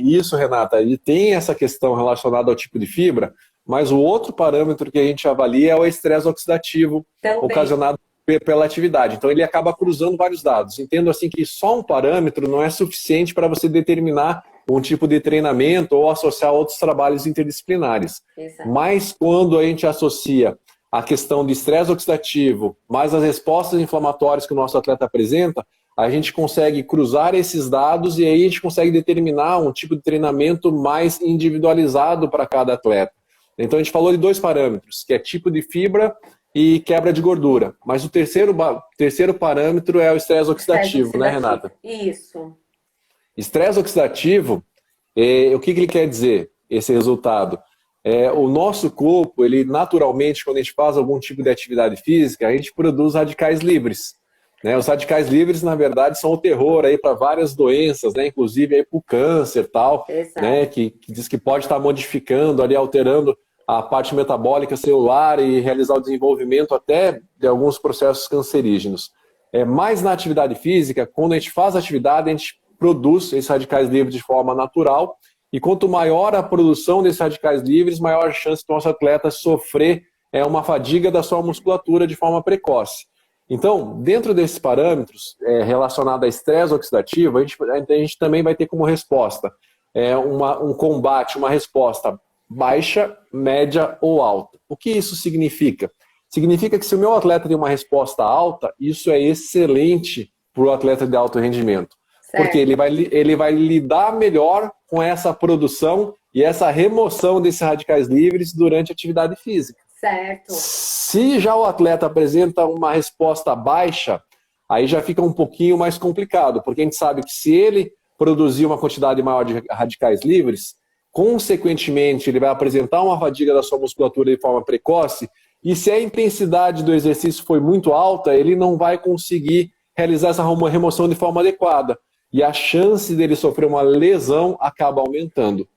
Isso, Renata, e tem essa questão relacionada ao tipo de fibra, mas o outro parâmetro que a gente avalia é o estresse oxidativo ocasionado pela atividade. Então ele acaba cruzando vários dados. Entendo assim que só um parâmetro não é suficiente para você determinar um tipo de treinamento ou associar outros trabalhos interdisciplinares. Exato. Mas quando a gente associa a questão de estresse oxidativo, mais as respostas inflamatórias que o nosso atleta apresenta, a gente consegue cruzar esses dados e aí a gente consegue determinar um tipo de treinamento mais individualizado para cada atleta. Então a gente falou de 2 parâmetros, que é tipo de fibra e quebra de gordura. Mas o terceiro parâmetro é o estresse oxidativo, né, Renata? Isso. Estresse oxidativo, o que ele quer dizer, esse resultado? O nosso corpo, ele naturalmente, quando a gente faz algum tipo de atividade física, a gente produz radicais livres. Né? Os radicais livres, na verdade, são o terror para várias doenças, né? Inclusive para o câncer e tal, né? que diz que pode estar modificando, ali, alterando a parte metabólica celular e realizar o desenvolvimento até de alguns processos cancerígenos. Mas na atividade física, quando a gente faz atividade, a gente produz esses radicais livres de forma natural, e quanto maior a produção desses radicais livres, maior a chance do nosso atleta sofrer uma fadiga da sua musculatura de forma precoce. Então, dentro desses parâmetros relacionados a estresse oxidativo, a gente também vai ter como resposta um combate, uma resposta baixa, média ou alta. O que isso significa? significa que se o meu atleta tem uma resposta alta, isso é excelente para o atleta de alto rendimento. Certo. Porque ele vai lidar melhor com essa produção e essa remoção desses radicais livres durante a atividade física. Certo. Se já o atleta apresenta uma resposta baixa, aí já fica um pouquinho mais complicado, porque a gente sabe que se ele produzir uma quantidade maior de radicais livres, consequentemente ele vai apresentar uma fadiga da sua musculatura de forma precoce, e se a intensidade do exercício foi muito alta, ele não vai conseguir realizar essa remoção de forma adequada. E a chance dele sofrer uma lesão acaba aumentando.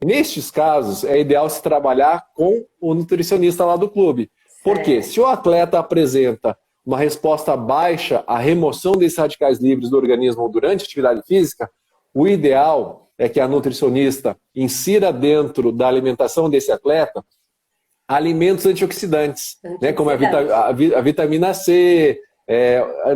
Nestes casos, é ideal se trabalhar com o nutricionista lá do clube. Porque se o atleta apresenta uma resposta baixa à remoção desses radicais livres do organismo durante a atividade física, o ideal é que a nutricionista insira dentro da alimentação desse atleta alimentos antioxidantes, né, como a vitamina C.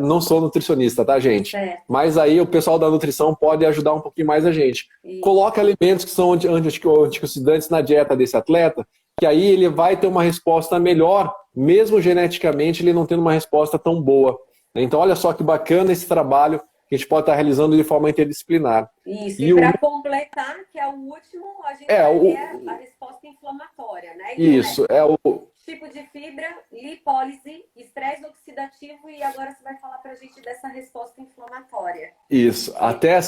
Não sou nutricionista, tá, gente? Mas aí o pessoal da nutrição pode ajudar um pouquinho mais a gente. Coloque alimentos que são antioxidantes na dieta desse atleta, que aí ele vai ter uma resposta melhor, mesmo geneticamente ele não tendo uma resposta tão boa. Então, olha só que bacana esse trabalho que a gente pode estar realizando de forma interdisciplinar. Isso, e para completar, que é o último, a gente vai ver a resposta inflamatória, né? Então, isso, é o tipo de fibra, lipólise, estresse oxidativo, e agora você vai falar para a gente dessa resposta inflamatória. Isso, até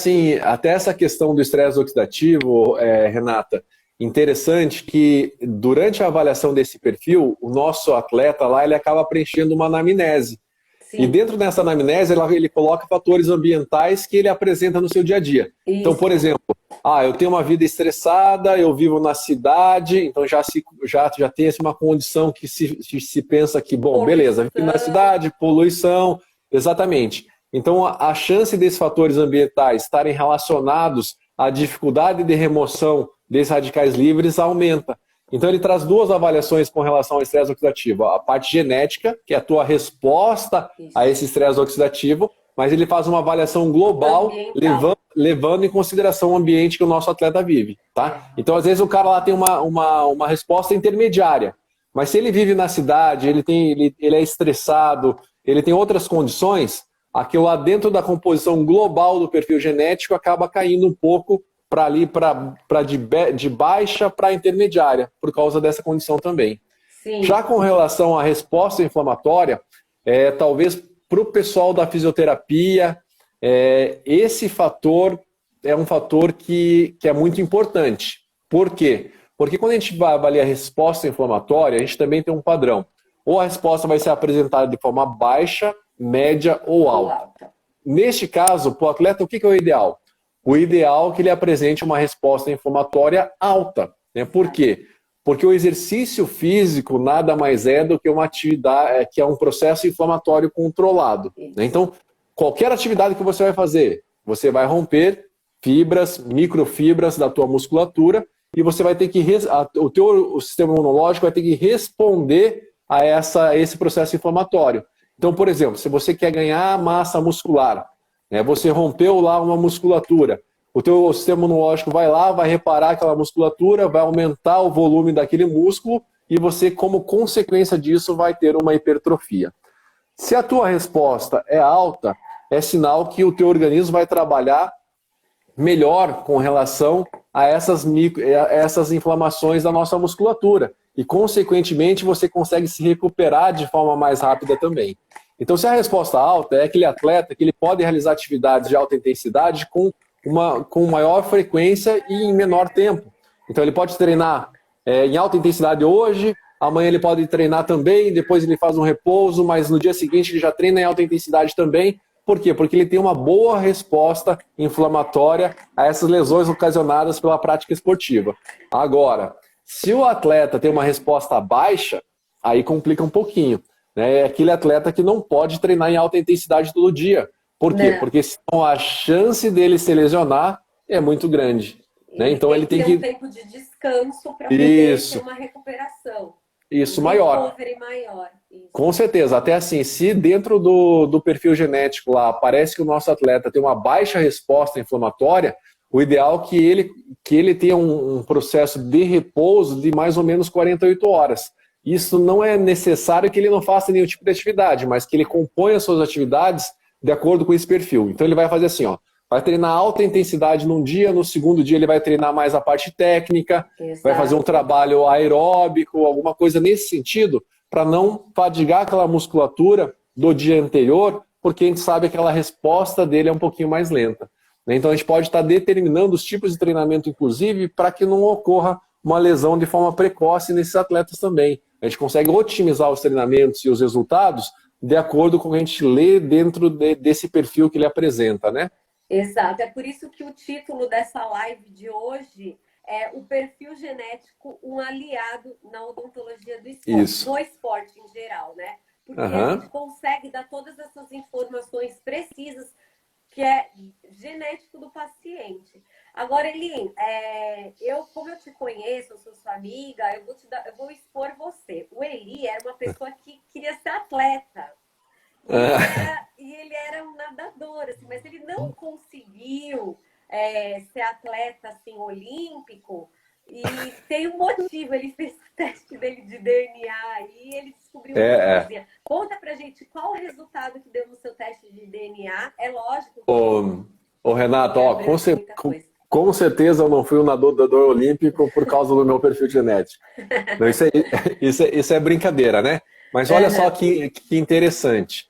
essa questão do estresse oxidativo, Renata, interessante que durante a avaliação desse perfil, o nosso atleta lá, ele acaba preenchendo uma anamnese. Sim. E dentro dessa anamnese, ele coloca fatores ambientais que ele apresenta no seu dia a dia. Isso. Então, por exemplo, eu tenho uma vida estressada, eu vivo na cidade, então já tem uma condição que se pensa que, bom, beleza, vivo na cidade, poluição, exatamente. Então, a chance desses fatores ambientais estarem relacionados à dificuldade de remoção desses radicais livres aumenta. Então ele traz duas avaliações com relação ao estresse oxidativo. A parte genética, que é a tua resposta a esse estresse oxidativo, mas ele faz uma avaliação global, levando em consideração o ambiente que o nosso atleta vive. Tá? Então, às vezes, o cara lá tem uma resposta intermediária, mas se ele vive na cidade, ele é estressado, ele tem outras condições, aquilo lá dentro da composição global do perfil genético acaba caindo um pouco para de baixa para intermediária, por causa dessa condição também. Sim. Já com relação à resposta inflamatória, talvez para o pessoal da fisioterapia, esse fator é um fator que é muito importante. Por quê? Porque quando a gente vai avaliar a resposta inflamatória, a gente também tem um padrão. Ou a resposta vai ser apresentada de forma baixa, média ou alta. Neste caso, para o atleta, o que é o ideal? O ideal é que ele apresente uma resposta inflamatória alta. Né? Por quê? Porque o exercício físico nada mais é do que uma atividade, que é um processo inflamatório controlado. Né? Então, qualquer atividade que você vai fazer, você vai romper fibras, microfibras da tua musculatura e você vai ter que, o sistema imunológico vai ter que responder a esse processo inflamatório. Então, por exemplo, se você quer ganhar massa muscular, você rompeu lá uma musculatura, o teu sistema imunológico vai lá, vai reparar aquela musculatura, vai aumentar o volume daquele músculo e você, como consequência disso, vai ter uma hipertrofia. Se a tua resposta é alta, é sinal que o teu organismo vai trabalhar melhor com relação a essas inflamações da nossa musculatura. E, consequentemente, você consegue se recuperar de forma mais rápida também. Então, se a resposta alta é aquele atleta que ele pode realizar atividades de alta intensidade com maior frequência e em menor tempo. Então, ele pode treinar em alta intensidade hoje, amanhã ele pode treinar também, depois ele faz um repouso, mas no dia seguinte ele já treina em alta intensidade também. Por quê? Porque ele tem uma boa resposta inflamatória a essas lesões ocasionadas pela prática esportiva. Agora, se o atleta tem uma resposta baixa, aí complica um pouquinho. É aquele atleta que não pode treinar em alta intensidade todo dia. Por quê? Porque senão a chance dele se lesionar é muito grande. Então ele tem que ter um tempo de descanso para poder ter uma recuperação. Isso, maior. Isso. Com certeza. Até assim, se dentro do perfil genético lá parece que o nosso atleta tem uma baixa resposta inflamatória, o ideal é que ele tenha um processo de repouso de mais ou menos 48 horas. isso não é necessário que ele não faça nenhum tipo de atividade, mas que ele componha as suas atividades de acordo com esse perfil. Então ele vai fazer assim, ó, vai treinar alta intensidade num dia, no segundo dia ele vai treinar mais a parte técnica, Exato. vai fazer um trabalho aeróbico, alguma coisa nesse sentido, para não fadigar aquela musculatura do dia anterior, porque a gente sabe que aquela resposta dele é um pouquinho mais lenta. Então a gente pode estar determinando os tipos de treinamento, inclusive, para que não ocorra uma lesão de forma precoce nesses atletas também. A gente consegue otimizar os treinamentos e os resultados de acordo com o que a gente lê dentro desse perfil que ele apresenta, né? Exato. É por isso que o título dessa live de hoje é o perfil genético, um aliado na odontologia do esporte, Isso. no esporte em geral, né? Porque Aham. a gente consegue dar todas essas informações precisas que é genético do paciente. Agora, Eli, como eu te conheço, eu sou sua amiga, eu vou expor você. O Eli era uma pessoa que queria ser atleta. E ele era um nadador, assim, mas ele não conseguiu ser atleta assim, olímpico. E tem um motivo, ele fez o teste dele de DNA e ele descobriu uma coisinha. Conta pra gente qual o resultado que deu no seu teste de DNA. É lógico que... Ô Renato, ó, com certeza eu não fui um nadador olímpico por causa do meu perfil genético. Então, isso é brincadeira, né? Mas olha só que interessante.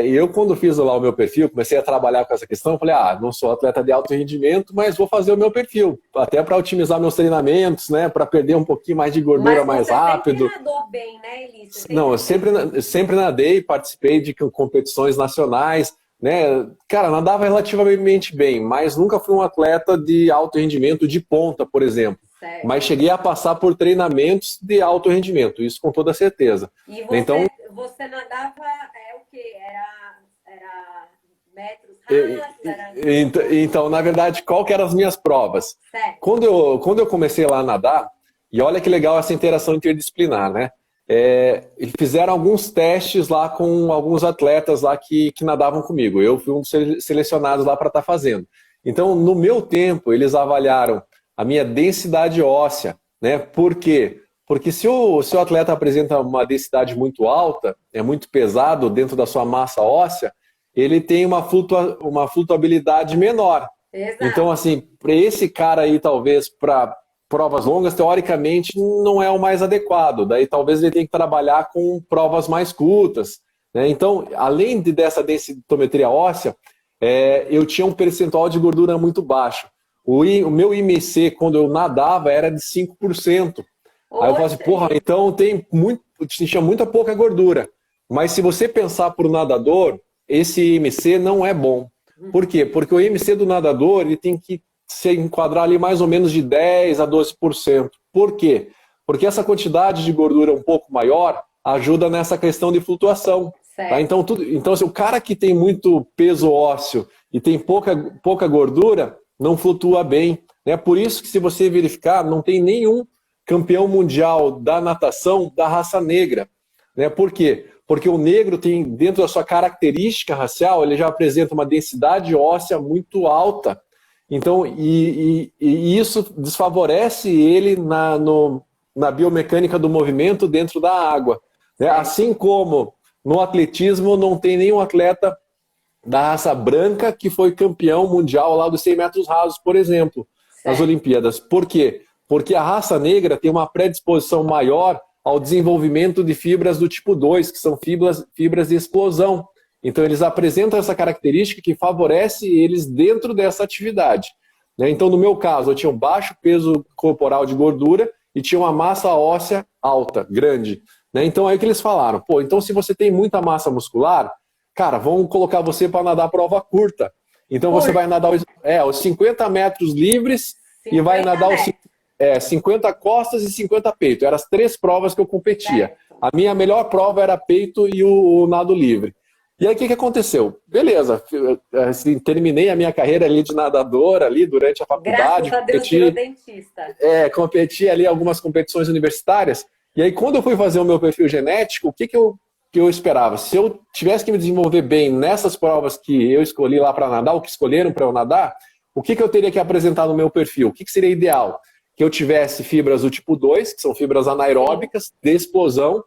Eu, quando fiz lá o meu perfil, comecei a trabalhar com essa questão, falei, não sou atleta de alto rendimento, mas vou fazer o meu perfil, até para otimizar meus treinamentos, né, para perder um pouquinho mais de gordura mais rápido. Mas você nadou bem, né, Elícia? Não, eu sempre nadei, participei de competições nacionais, né, cara, nadava relativamente bem, mas nunca fui um atleta de alto rendimento de ponta, por exemplo. Certo. Mas cheguei a passar por treinamentos de alto rendimento, isso com toda certeza. E você nadava o quê? Era metros rasos? Então, na verdade, qual que eram as minhas provas? Certo. Quando eu comecei lá a nadar, e olha que legal essa interação interdisciplinar, né? Eles fizeram alguns testes lá com alguns atletas lá que nadavam comigo. Eu fui um dos selecionados lá para estar fazendo. Então, no meu tempo, eles avaliaram a minha densidade óssea, né? Por quê? Porque se o atleta apresenta uma densidade muito alta, é muito pesado dentro da sua massa óssea, ele tem uma flutuabilidade menor. Exato. Então, assim, para esse cara aí, talvez, para provas longas, teoricamente, não é o mais adequado. Daí, talvez ele tenha que trabalhar com provas mais curtas, né? Então, além dessa densitometria óssea, eu tinha um percentual de gordura muito baixo. O meu IMC, quando eu nadava, era de 5%. Aí eu falo assim, porra, então tinha muita pouca gordura. Mas se você pensar para o nadador, esse IMC não é bom. Por quê? Porque o IMC do nadador ele tem que se enquadrar ali mais ou menos de 10% a 12%. Por quê? Porque essa quantidade de gordura um pouco maior ajuda nessa questão de flutuação. Tá? Então, assim, o cara que tem muito peso ósseo e tem pouca gordura, não flutua bem. Né? Por isso que, se você verificar, não tem nenhum campeão mundial da natação da raça negra. Né? Por quê? Porque o negro tem, dentro da sua característica racial, ele já apresenta uma densidade óssea muito alta. Então, e isso desfavorece ele na biomecânica do movimento dentro da água. Né? Assim como no atletismo não tem nenhum atleta da raça branca que foi campeão mundial lá dos 100 metros rasos, por exemplo, nas Olimpíadas. Por quê? Porque a raça negra tem uma predisposição maior ao desenvolvimento de fibras do tipo 2, que são fibras de explosão. Então, eles apresentam essa característica que favorece eles dentro dessa atividade. Né? Então, no meu caso, eu tinha um baixo peso corporal de gordura e tinha uma massa óssea alta, grande. Né? Então, aí que eles falaram, então se você tem muita massa muscular, cara, vamos colocar você para nadar prova curta. Então, você vai nadar os 50 metros livres e vai nadar os 50 costas e 50 peito. Eram as 3 provas que eu competia. A minha melhor prova era peito e o nado livre. E aí, o que aconteceu? Beleza, assim, terminei a minha carreira ali de nadador ali durante a faculdade. Graças a Deus, virou dentista. Competi ali algumas competições universitárias. E aí, quando eu fui fazer o meu perfil genético, o que eu esperava? Se eu tivesse que me desenvolver bem nessas provas que eu escolhi lá para nadar, ou que escolheram para eu nadar, o que eu teria que apresentar no meu perfil? O que seria ideal? que eu tivesse fibras do tipo 2, que são fibras anaeróbicas, de explosão,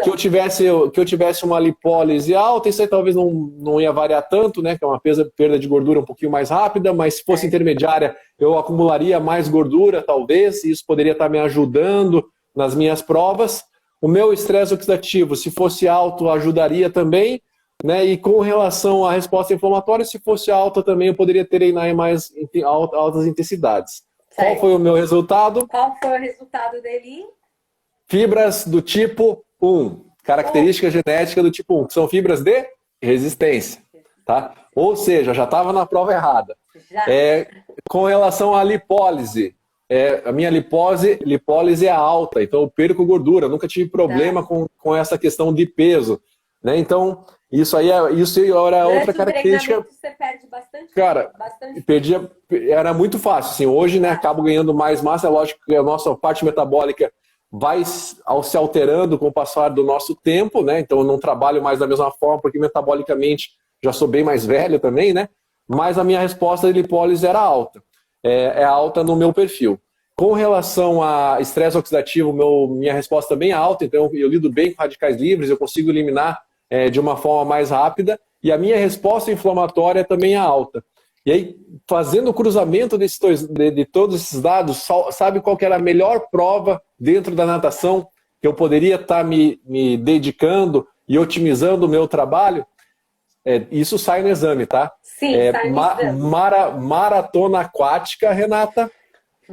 que eu tivesse uma lipólise alta, isso aí talvez não ia variar tanto, né? Que é uma perda de gordura um pouquinho mais rápida, mas se fosse intermediária, eu acumularia mais gordura, talvez, e isso poderia estar me ajudando nas minhas provas. O meu estresse oxidativo, se fosse alto, ajudaria também, né? E com relação à resposta inflamatória, se fosse alta também, eu poderia treinar em mais altas intensidades. Certo. Qual foi o meu resultado? Qual foi o resultado dele? Fibras do tipo 1, característica genética do tipo 1, que são fibras de resistência, tá? Ou seja, já estava na prova errada. Com relação à lipólise, a minha lipólise é alta, então eu perco gordura, eu nunca tive problema com essa questão de peso, né? Então, isso era outra característica. Você perde bastante. Cara, era muito fácil. Assim, hoje, né, acabo ganhando mais massa, é lógico que a nossa parte metabólica vai se alterando com o passar do nosso tempo, né? Então eu não trabalho mais da mesma forma, porque metabolicamente já sou bem mais velho também, né? Mas a minha resposta de lipólise era alta. É alta no meu perfil. Com relação a estresse oxidativo, minha resposta também é alta, então eu lido bem com radicais livres, eu consigo eliminar de uma forma mais rápida, e a minha resposta inflamatória também é alta. E aí, fazendo o cruzamento de todos esses dados, sabe qual que era a melhor prova dentro da natação que eu poderia estar me dedicando e otimizando o meu trabalho? Isso sai no exame, tá? Sim, sai no exame. Maratona aquática, Renata.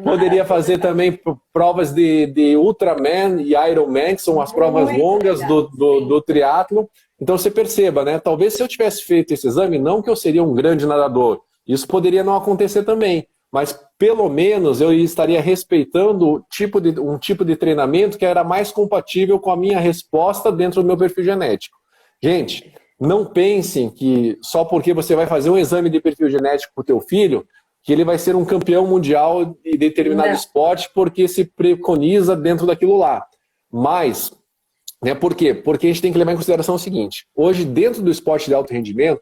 Poderia fazer também provas de Ultraman e Ironman, que são as provas longas do triatlo. Então você perceba, né? Talvez se eu tivesse feito esse exame, não que eu seria um grande nadador. Isso poderia não acontecer também. Mas pelo menos eu estaria respeitando um tipo de treinamento que era mais compatível com a minha resposta dentro do meu perfil genético. Gente, não pensem que só porque você vai fazer um exame de perfil genético para o teu filho, que ele vai ser um campeão mundial de determinado esporte porque se preconiza dentro daquilo lá. Mas, né, por quê? Porque a gente tem que levar em consideração o seguinte: hoje, dentro do esporte de alto rendimento,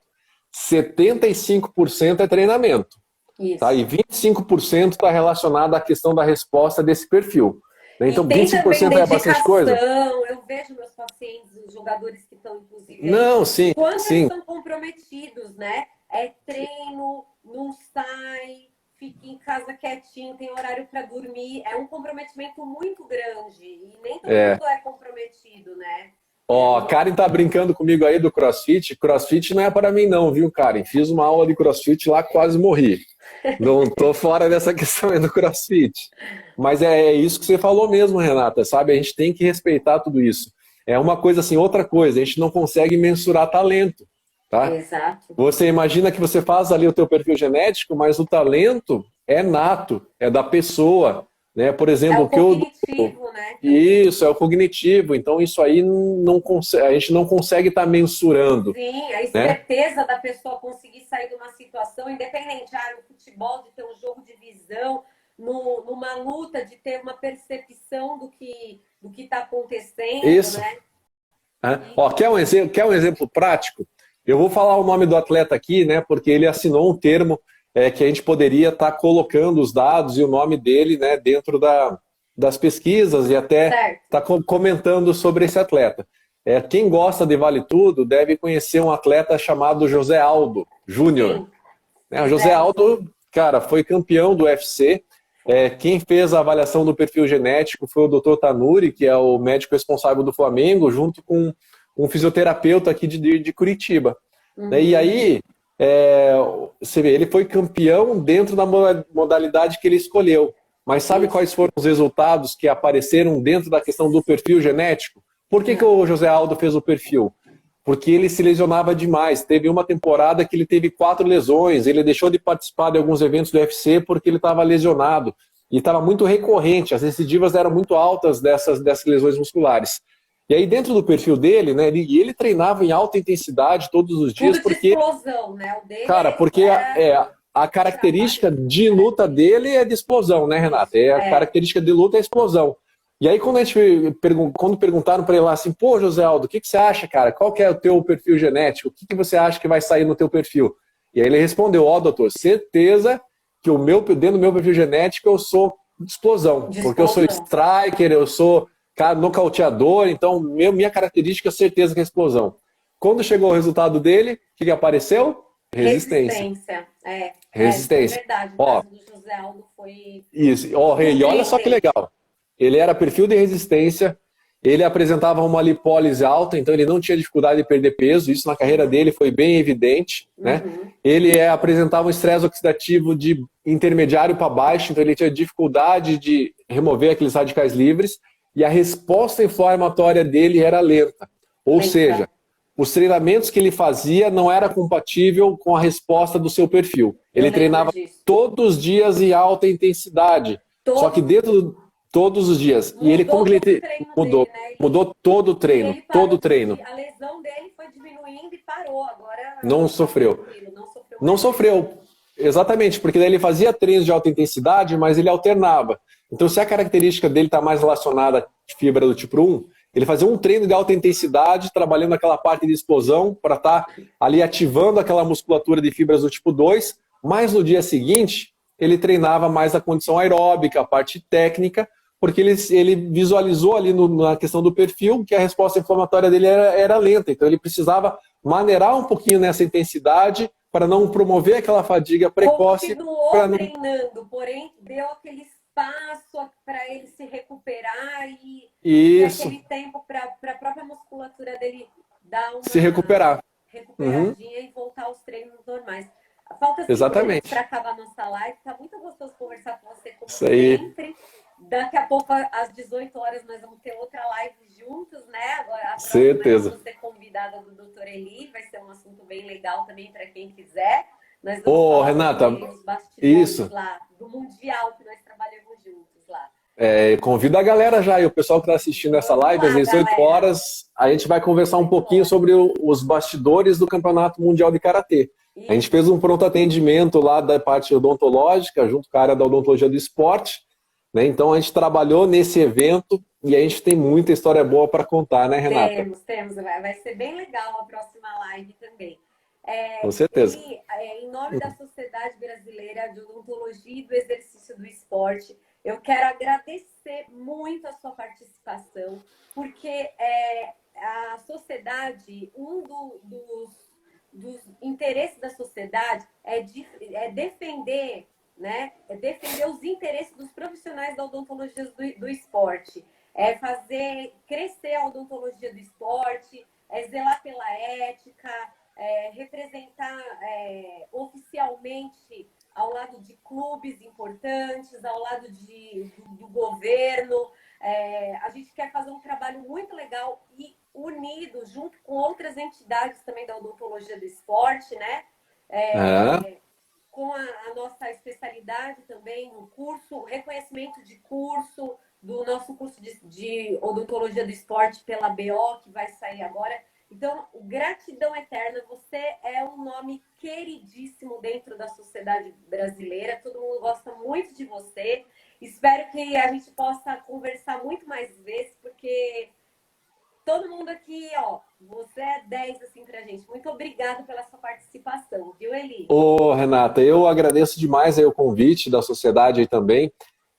75% é treinamento. Isso. Tá? E 25% está relacionado à questão da resposta desse perfil. Então, 25% é bastante coisa. Eu vejo meus pacientes, os jogadores que estão, inclusive, quanto eles estão comprometidos, né? É treino, não sai, fica em casa quietinho, tem horário para dormir. É um comprometimento muito grande. E nem todo mundo é comprometido, né? Karen tá brincando comigo aí do CrossFit. CrossFit não é para mim não, viu, Karen? Fiz uma aula de CrossFit lá, quase morri. Não tô fora dessa questão aí do CrossFit. Mas é isso que você falou mesmo, Renata, sabe? A gente tem que respeitar tudo isso. É uma coisa assim, outra coisa, a gente não consegue mensurar talento, tá? Exato. Você imagina que você faz ali o teu perfil genético, mas o talento é nato, é da pessoa. Né? Por exemplo, é o cognitivo, né? Isso, é o cognitivo. Então, isso aí a gente não consegue estar mensurando. Sim, a esperteza da pessoa conseguir sair de uma situação, independente, no futebol, de ter um jogo de visão, numa luta, de ter uma percepção do que está acontecendo. Isso. Né? Quer um exemplo prático? Eu vou falar o nome do atleta aqui, né? Porque ele assinou um termo que a gente poderia estar colocando os dados e o nome dele, né, dentro das pesquisas e até estar comentando sobre esse atleta. Quem gosta de Vale Tudo deve conhecer um atleta chamado José Aldo Júnior. O José Aldo, cara, foi campeão do UFC. Quem fez a avaliação do perfil genético foi o Dr. Tanuri, que é o médico responsável do Flamengo, junto com um fisioterapeuta aqui de Curitiba. E aí, você vê, ele foi campeão dentro da modalidade que ele escolheu. Mas sabe quais foram os resultados que apareceram dentro da questão do perfil genético? Por que o José Aldo fez o perfil? Porque ele se lesionava demais. Teve uma temporada que ele teve 4 lesões, ele deixou de participar de alguns eventos do UFC porque ele estava lesionado. E estava muito recorrente, as recidivas eram muito altas dessas lesões musculares. E aí dentro do perfil dele, né, ele treinava em alta intensidade todos os dias. Tudo de explosão, né? O dele porque a característica de luta dele é de explosão, né, Renata? A característica de luta é explosão. E aí quando perguntaram para ele lá assim, pô, José Aldo, o que você acha, cara? Qual que é o teu perfil genético? O que você acha que vai sair no teu perfil? E aí ele respondeu, doutor, certeza que dentro do meu perfil genético eu sou de explosão, De porque eu sou explosão. striker, eu sou cara nocauteador, então minha característica é certeza que é explosão. Quando chegou o resultado dele, o que apareceu? Resistência. Resistência. Foi Resistência. verdade. O Ó, caso do José Aldo foi isso. Ó, e olha só que surpreendente. legal. Ele era perfil de resistência, ele apresentava uma lipólise alta, então ele não tinha dificuldade de perder peso, isso na carreira dele foi bem evidente, né? Uhum. Ele apresentava um estresse oxidativo de intermediário para baixo, então ele tinha dificuldade de remover aqueles radicais livres, e a resposta inflamatória dele era lenta. Ou Lenta. seja, os treinamentos que ele fazia não era compatível com a resposta do seu perfil. Ele treinava todos os dias em alta intensidade, só que todos os dias. E ele, como ele mudou? Dele, né? Mudou todo o treino, todo o treino. A lesão dele foi diminuindo e parou. Agora não sofreu. Não mais. sofreu. Exatamente, porque daí ele fazia treinos de alta intensidade, mas ele alternava. Então, se a característica dele está mais relacionada à fibra do tipo 1, ele fazia um treino de alta intensidade, trabalhando aquela parte de explosão, para estar ali ativando aquela musculatura de fibras do tipo 2, mas no dia seguinte, ele treinava mais a condição aeróbica, a parte técnica, porque ele visualizou ali na questão do perfil que a resposta inflamatória dele era lenta, então ele precisava maneirar um pouquinho nessa intensidade para não promover aquela fadiga precoce. Continuou treinando, porém deu aquele espaço para ele se recuperar e aquele tempo para a própria musculatura dele dar uma se recuperar. Recuperadinha e voltar aos treinos normais. Falta 5 minutos para acabar nossa live. Tá muito gostoso conversar com você, como sempre. Daqui a pouco, às 18 horas, nós vamos ter outra live juntos, né? Agora, a certeza. Vamos ser convidada do Dr. Eli. Vai ser um assunto bem legal também para quem quiser. Nós vamos falar Renata, os bastidores lá, do Mundial, que nós trabalhamos juntos lá. Convido a galera já, e o pessoal que está assistindo essa live, às 18 horas, a gente vai conversar um pouquinho sobre os bastidores do Campeonato Mundial de Karatê. A gente fez um pronto atendimento lá da parte odontológica, junto com a área da odontologia do esporte, né? Então a gente trabalhou nesse evento e a gente tem muita história boa para contar, né, Renata? Temos. Vai ser bem legal a próxima live também. Com certeza. E, em nome da Sociedade Brasileira de Odontologia e do Exercício do Esporte, eu quero agradecer muito a sua participação, porque a sociedade, dos interesses da sociedade é defender, né? É defender os interesses dos profissionais da odontologia do esporte, é fazer crescer a odontologia do esporte, é zelar pela ética, representar oficialmente ao lado de clubes importantes, ao lado do governo. A gente quer fazer um trabalho muito legal e unido, junto com outras entidades também da odontologia do esporte, né? Com a nossa especialidade também no curso, o reconhecimento de curso, do nosso curso de odontologia do esporte pela BO, que vai sair agora. Então, gratidão eterna, você é um nome queridíssimo dentro da sociedade brasileira, todo mundo gosta muito de você. Espero que a gente possa conversar muito mais vezes, porque todo mundo aqui, você é 10 assim pra gente. Muito obrigada pela sua participação, viu, Eli? Renata, eu agradeço demais aí o convite da sociedade aí também.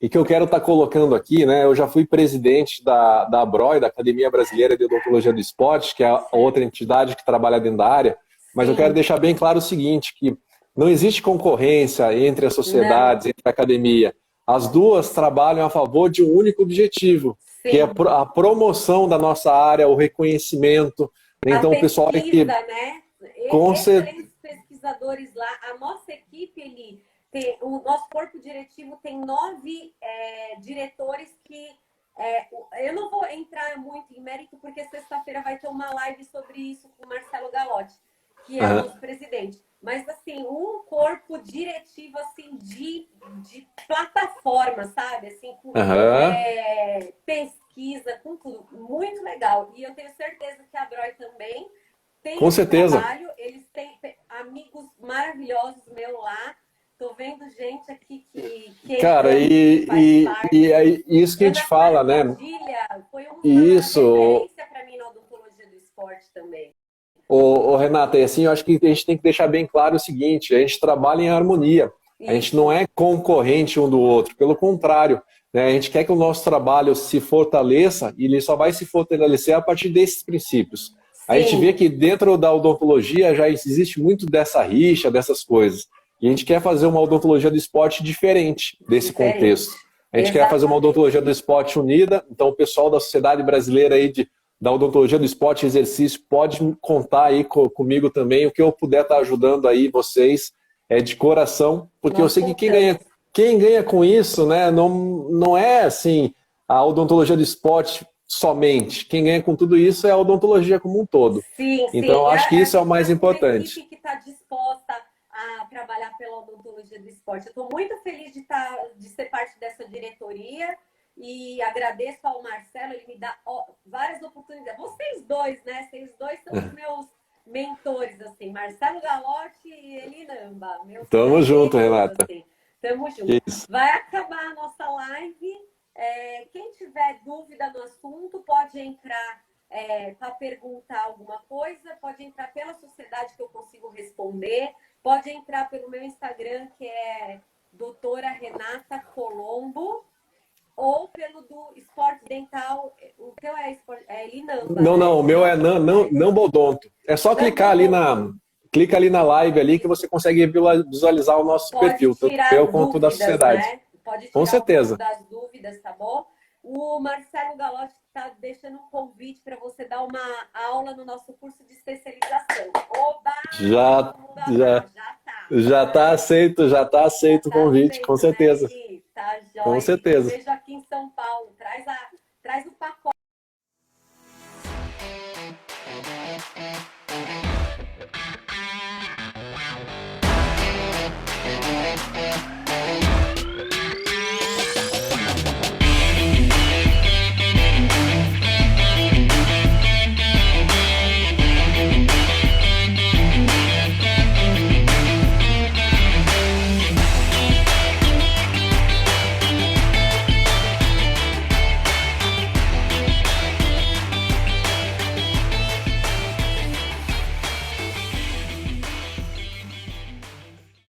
E que eu quero estar colocando aqui, né? Eu já fui presidente da ABROI, da Academia Brasileira de Odontologia do Esporte, que é a outra entidade que trabalha dentro da área. Mas eu quero deixar bem claro o seguinte, que não existe concorrência entre as sociedades, entre a academia. As duas trabalham a favor de um único objetivo, que é a promoção da nossa área, o reconhecimento. Então, o pessoal aqui, né? Excelentes pesquisadores lá. A nossa equipe, Eli, o nosso corpo diretivo tem 9 diretores que... eu não vou entrar muito em mérito, porque sexta-feira vai ter uma live sobre isso com o Marcelo Galotti, que é o nosso presidente. Mas, assim, um corpo diretivo, assim, de plataforma, sabe? Assim, com pesquisa, com tudo. Muito legal. E eu tenho certeza que a Broi também tem esse trabalho. Eles têm amigos maravilhosos meus lá. Tô vendo gente aqui que cara, e isso que a gente fala, né? Foi uma referência para mim na odontologia do esporte também. Renata, e assim, eu acho que a gente tem que deixar bem claro o seguinte, a gente trabalha em harmonia. A gente não é concorrente um do outro, pelo contrário, né? A gente quer que o nosso trabalho se fortaleça e ele só vai se fortalecer a partir desses princípios. A gente vê que dentro da odontologia já existe muito dessa rixa, dessas coisas. E a gente quer fazer uma odontologia do esporte diferente desse contexto. A gente quer fazer uma odontologia do esporte unida, então o pessoal da Sociedade Brasileira aí da Odontologia do Esporte e Exercício pode contar aí comigo também, o que eu puder estar ajudando aí vocês de coração, porque eu sei que quem ganha com isso, né, não é assim a odontologia do esporte somente. Quem ganha com tudo isso é a odontologia como um todo. Sim, então, eu acho que isso é o mais importante. Uma equipe que está disposta a trabalhar pela odontologia do esporte. Eu estou muito feliz de ser parte dessa diretoria e agradeço ao Marcelo, ele me dá várias oportunidades. Vocês dois, né? Vocês dois são os meus mentores, assim, Marcelo Galotti e Eli Namba. Tamo junto, Renata. Assim. Tamo junto. Vai acabar a nossa live. Quem tiver dúvida no assunto, pode entrar para perguntar alguma coisa, pode entrar pela sociedade que eu consigo responder, pode entrar pelo meu Instagram, que é doutora Renata Colombo, ou pelo do Esporte Dental. O teu é Linamba. Não, o meu é Nambodonto. É só clicar ali na live ali que você consegue visualizar o nosso perfil, tanto eu quanto da sociedade. Né? Pode tirar com certeza. das dúvidas, tá bom? O Marcelo Galotti está deixando um convite para você dar uma aula no nosso curso de especialização. Oba! Já tá aceito o convite, com certeza. Tá, com certeza. Beijo